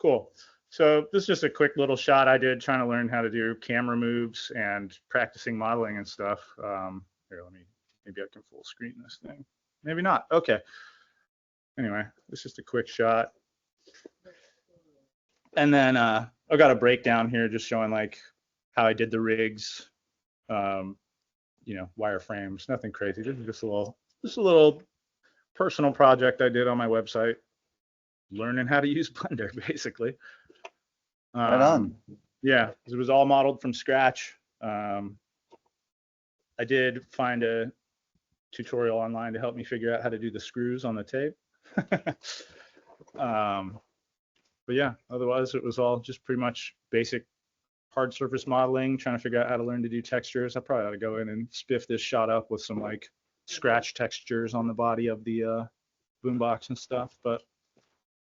D: Cool. So this is just a quick little shot I did trying to learn how to do camera moves and practicing modeling and stuff. Here, maybe I can full screen this thing. Maybe not. Okay. Anyway, it's just a quick shot. And then I've got a breakdown here just showing like how I did the rigs, wireframes, nothing crazy. This is just a little personal project I did on my website, learning how to use Blender, basically.
A: Right on.
D: Yeah, it was all modeled from scratch. I did find a tutorial online to help me figure out how to do the screws on the tape. But yeah, otherwise it was all just pretty much basic hard surface modeling, trying to figure out how to learn to do textures. I probably ought to go in and spiff this shot up with some like scratch textures on the body of the boombox and stuff. But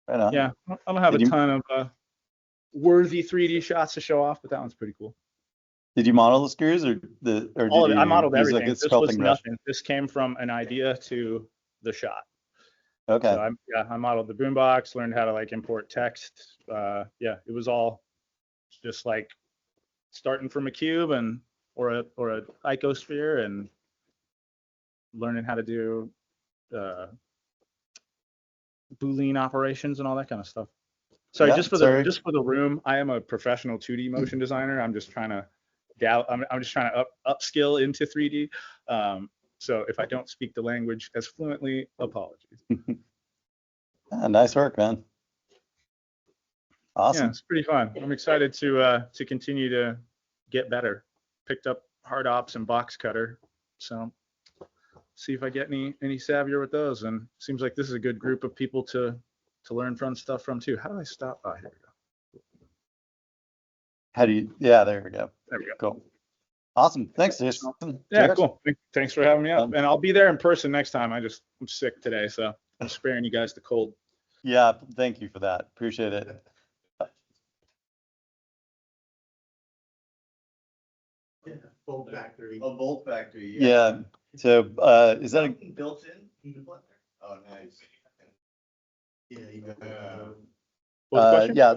A: right on.
D: Yeah, I don't have a ton of worthy 3D shots to show off, but that one's pretty cool.
A: Did you model the screws or
D: all of it? I modeled
A: use
D: everything.
A: like a
D: This was
A: sculpting brush?
D: nothing. This came from an idea to the shot.
A: Okay.
D: So I modeled the boombox, learned how to like import text. Yeah, it was all just like starting from a cube and or a icosphere and learning how to do Boolean operations and all that kind of stuff. Sorry,
A: Yeah,
D: just for
A: sorry.
D: the room, I am a professional 2D motion designer. I'm just trying to I'm just trying to upskill into 3D. So if I don't speak the language as fluently, apologies.
A: Nice work, man.
D: Yeah,
A: Awesome.
D: it's pretty fun. I'm excited to continue to get better. Picked up hard ops and box cutter, so see if I get any savvier with those. And seems like this is a good group of people to learn from stuff from too. How do I stop? Oh, here we go.
A: How do you? Yeah, there we go.
D: There we go.
A: Cool. Awesome. Thanks, Jason.
D: Yeah,
A: Cheers.
D: cool. Thanks for having me up. And I'll be there in person next time. I'm sick today, so I'm sparing you guys the cold.
A: Yeah, thank you for that. Appreciate it.
B: Yeah, Bolt factory.
E: A Bolt factory.
A: Yeah. So is that a
E: Something built in the blender? Oh, nice.
B: Yeah, you got,
D: What was the question?
A: yeah,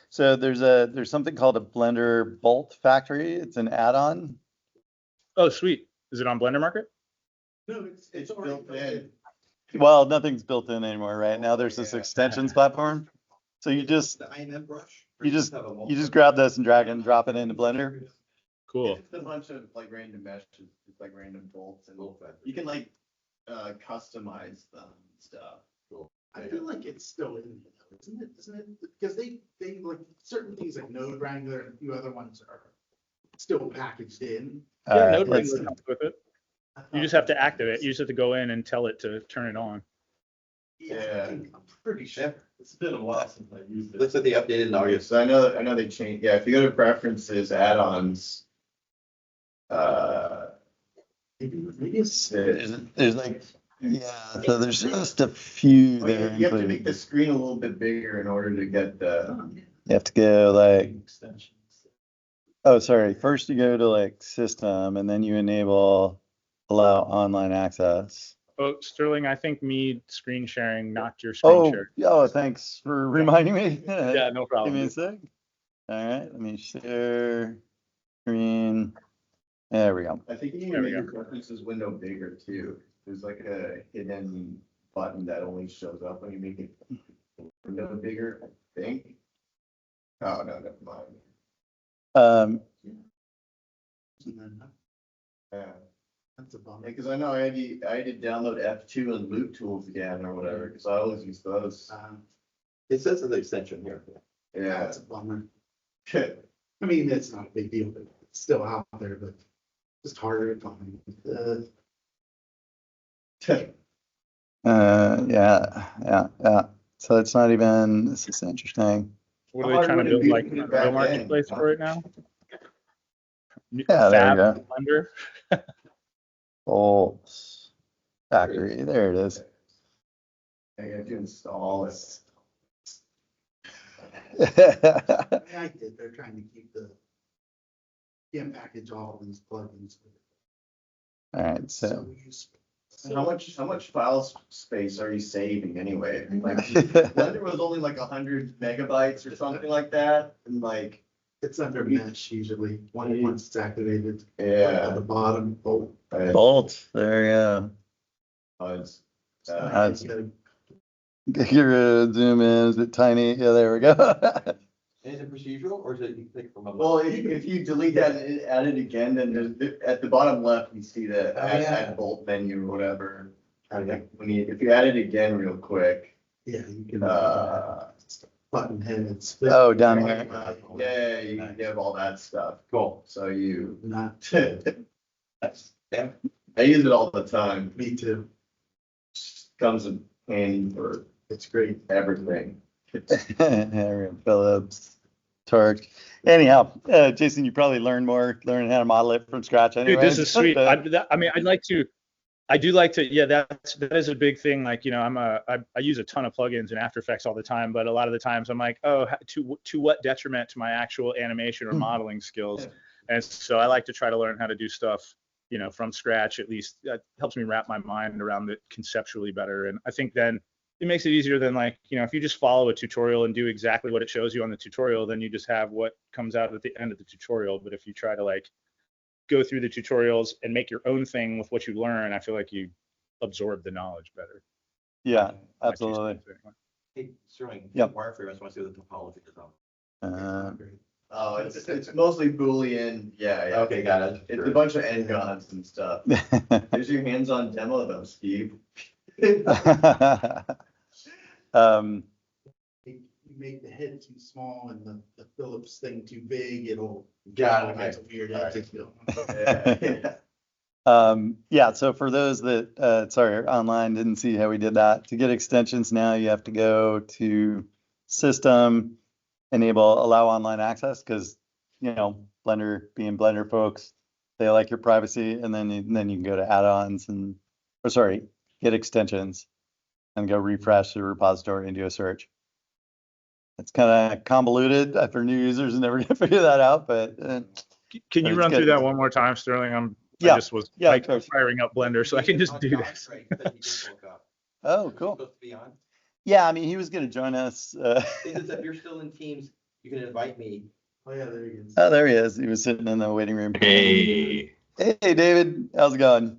A: so there's something called a Blender Bolt Factory. It's an add-on.
D: Oh, sweet. Is it on Blender Market?
B: no, it's already
E: built in.
A: Well, nothing's built in anymore right now. There's this extensions platform. So you just
C: The IMM brush?
A: you just grab this and drag and drop it into Blender.
D: Cool.
E: It's a bunch of like random meshes, it's like random bolts and you can like customize them and stuff.
C: Cool.
B: I feel like it's still in there, though, isn't it? Isn't it? Because they like certain things like Node Wrangler and a few other ones are still packaged in.
A: All
D: Yeah,
A: right,
D: Node
A: let's-
D: Wrangler helps with it.
B: I thought-
D: You just have to activate it. You just have to go in and tell it to turn it on.
B: Yeah, I'm pretty sure.
E: It's been a while since I used
C: Looks like they updated in August.
E: So I know they changed, yeah, if you go to preferences, add-ons.
B: Maybe it's.
A: there's like, yeah, so there's just a few
E: Oh,
A: there.
E: you have to make
A: included.
E: the screen a little bit bigger in order to get the.
A: You have to go like, oh, sorry. First you go to like system and then you allow online access.
D: Oh, Sterling, I think me screen sharing knocked your screen share.
A: Oh, thanks for reminding me.
D: Yeah, no
A: Give
D: problem.
A: me a sec. All right, let me share screen. There we go.
E: I think you
D: There
E: can
D: we
E: make
D: go.
E: your preferences window bigger too. There's like a hidden button that only shows up when you make it window bigger, I think. Oh, no, never mind. Yeah,
B: That's a bummer.
E: because I know I had to download F2 and loop tools again or whatever, because I always use those.
C: It says an extension here.
E: Yeah.
B: That's a bummer. I mean, it's not a big deal, but it's still out there, but it's harder to find.
A: Yeah. So it's not even, this is interesting.
D: What are they trying to build, like a real marketplace for it now?
A: Yeah, there you go.
D: Blender?
A: Bolt Factory, there it is.
E: I have to install it.
B: I did, they're trying to keep can't package all these plugins.
A: All right, so.
B: So useful.
E: How much file space are you saving anyway? Like Blender was only like 100 megabytes or something like that, and like.
B: It's under mesh usually, once it's activated. At
E: Yeah.
B: the bottom,
A: Bolt, there you go.
E: It's,
A: That's- Here, zoom in, is it tiny? Yeah, there we go.
C: Is it procedural or is it you click from a?
E: well, if you delete that and add it again, then there's, at the bottom left, you see the add bolt menu or whatever. If you add it again real quick,
B: Yeah, you can. Button heads.
A: Oh, down here.
E: yeah, you can have all that stuff. Cool. So you,
B: Not,
C: Yeah.
E: I use it all the time.
B: me too.
E: Comes in handy for
B: It's great.
E: everything.
A: Aaron Phillips, Torque. Anyhow, Jason, you probably learning how to model it from scratch anyway.
D: Dude, this is sweet. I mean, I do like to, yeah, that is a big thing. Like, you know, I use a ton of plugins in After Effects all the time, but a lot of the times I'm like, oh, to what detriment to my actual animation or modeling skills? And so I like to try to learn how to do stuff, you know, from scratch. At least that helps me wrap my mind around it conceptually better. And I think then, it makes it easier than like, if you just follow a tutorial and do exactly what it shows you on the tutorial, then you just have what comes out at the end of the tutorial. But if you try to like go through the tutorials and make your own thing with what you learn, I feel like you absorb the knowledge better.
A: Yeah,
D: My 2
A: absolutely.
D: cents anyway.
C: Hey, Sterling.
A: Yep.
C: Wire free, I just want to see what the topology is on.
E: Oh, it's mostly Boolean. Yeah.
C: Okay, got it.
E: It's a bunch of n-gods and stuff. There's your hands-on demo though, Steve.
B: You make the head too small and the Phillips thing too big, it'll.
C: Got it,
B: all kinds
C: okay.
B: of weird
C: All right.
B: edges.
A: Yeah, so for those that, sorry, are online didn't see how we did that. To get extensions now, you have to go to System, enable Allow Online Access, because, Blender, being Blender folks, they like your privacy, and then you can go to add-ons get extensions, and go refresh the repository and do a search. It's kind of convoluted for new users and never gonna figure that out, but
D: Can you
A: it's
D: run
A: good.
D: through that one more time, Sterling? I
A: Yeah,
D: just was
A: yeah,
D: like
A: of course.
D: firing up Blender, so I can just do this.
A: Oh, cool. Yeah, I mean, he was gonna join us.
C: If you're still in Teams, you can invite me.
B: Oh, yeah, there he is.
A: Oh, there he is. He was sitting in the waiting room.
K: Hey,
A: Hey, David, how's it going?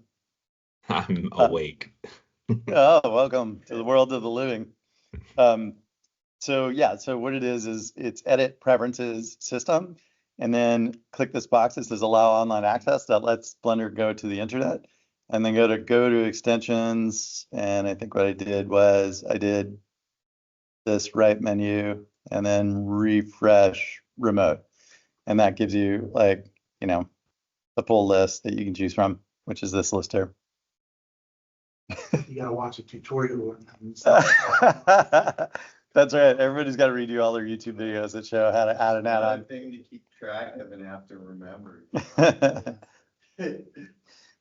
K: I'm awake.
A: Oh, welcome to the world of the living. So what it is it's edit preferences system, and then click this box that says allow online access. That lets Blender go to the internet, and then go to extensions. And I think what I did was I did this right menu and then refresh remote, and that gives you like the full list that you can choose from, which is this list here.
B: You gotta watch a tutorial. on that.
A: That's right. Everybody's got to redo all their YouTube videos that show how to add an
E: Another
A: add-on.
E: thing to keep track of and have to remember.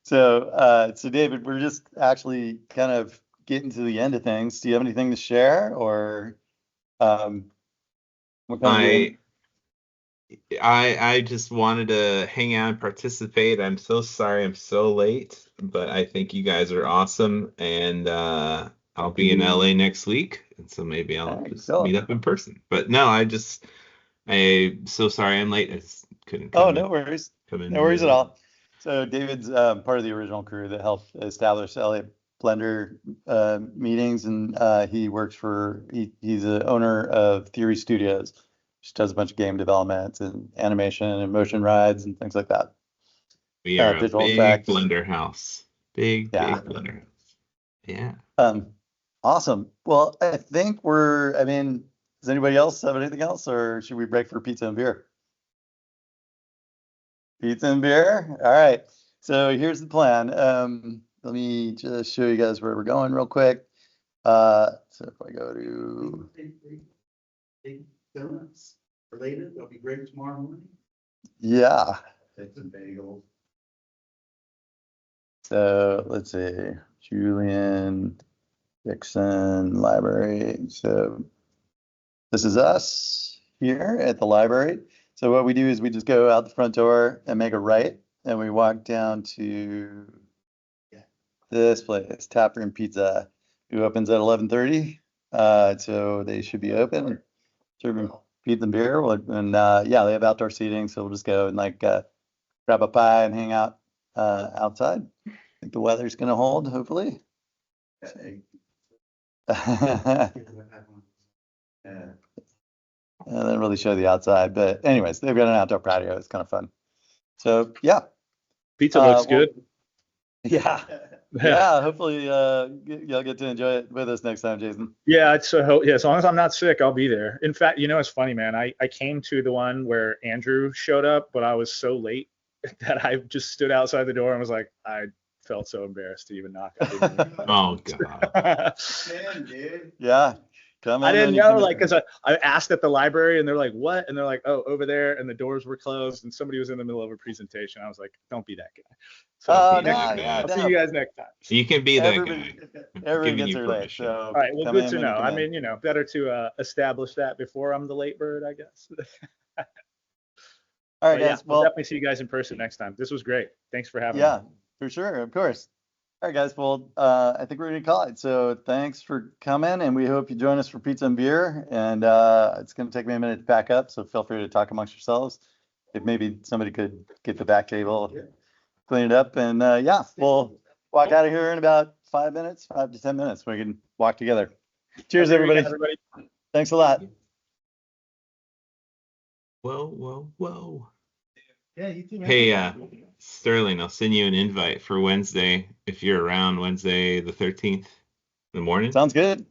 A: So David, we're just actually kind of getting to the end of things. Do you have anything to share, or what kind of
K: I just wanted to hang out and participate. I'm so sorry I'm so late, but I think you guys are awesome, and I'll be in LA next week, and so maybe I'll just
A: Cool.
K: meet up in person. But no, I'm so sorry I'm late. I just couldn't
A: Oh,
K: come
A: no worries.
K: come in
A: No worries at
K: early.
A: all. So David's part of the original crew that helped establish LA.Blender meetings, and he's the owner of Theory Studios, which does a bunch of game development and animation and motion rides and things like that.
K: We are a
A: visual
K: big
A: effects.
K: Blender house. Big
A: Yeah.
K: Blender house. Yeah.
A: Awesome. Well, I think does anybody else have anything else, or should we break for pizza and beer? Pizza and beer? All right. So here's the plan. Let me just show you guys where we're going real quick. So if I go to,
B: Big donuts related, they'll be great tomorrow morning.
A: yeah.
E: It's a bagel.
A: So let's see, Julian, Dixon, library. So this is us here at the library. So what we do is we just go out the front door and make a right, and we walk down to this place, Taproom Pizza, who opens at 11:30. So they should be open, serving pizza and beer. And they have outdoor seating, so we'll just go and grab a pie and hang out outside. I think the weather's gonna hold, hopefully.
E: Yeah.
A: And then really show the outside. But anyways, they've got an outdoor patio. It's kind of fun. So yeah.
D: Pizza looks
A: well,
D: good.
A: Yeah. Yeah. Hopefully you'll get to enjoy it with us next time, Jason.
D: Yeah, as long as I'm not sick, I'll be there. In fact, it's funny, man. I came to the one where Andrew showed up, but I was so late that I just stood outside the door and was like, I felt so embarrassed to even knock.
K: Oh God.
E: Man, dude.
A: Yeah. Come
D: I
A: in
D: didn't
A: when you
D: know,
A: can-
D: like, because I asked at the library and they're like, what? And they're like, oh, over there. And the doors were closed and somebody was in the middle of a presentation. I was like, don't be that guy. So
A: Oh,
K: be that
A: no,
K: guy.
D: I'll see you guys next time.
K: You can be that
A: Everybody-
K: guy.
A: Everybody
K: Giving
A: gets
K: you
A: there late.
K: permission.
A: So
D: All right, well,
A: come
D: good
A: in
D: to
A: when you
D: know.
A: come
D: I
A: in.
D: mean, better to establish that before I'm the late bird, I guess.
A: All right,
D: But yeah,
A: guys.
D: we'll
A: Well,
D: definitely see you guys in person next time. This was great. Thanks for having me.
A: yeah, for sure. Of course. All right, guys. Well, I think we're gonna call it. So thanks for coming, and we hope you join us for pizza and beer. And it's gonna take me a minute to pack up, so feel free to talk amongst yourselves. If maybe somebody could get the back table, clean it up, and yeah, we'll walk out of here in about 5 minutes, 5 to 10 minutes. We can walk together. Cheers,
D: Have a great
A: everybody.
D: weekend,
A: Thanks a lot.
K: Whoa, whoa, whoa.
B: Yeah, you too, man.
K: Hey, Sterling, I'll send you an invite for Wednesday if you're around Wednesday the 13th in the morning.
A: Sounds good.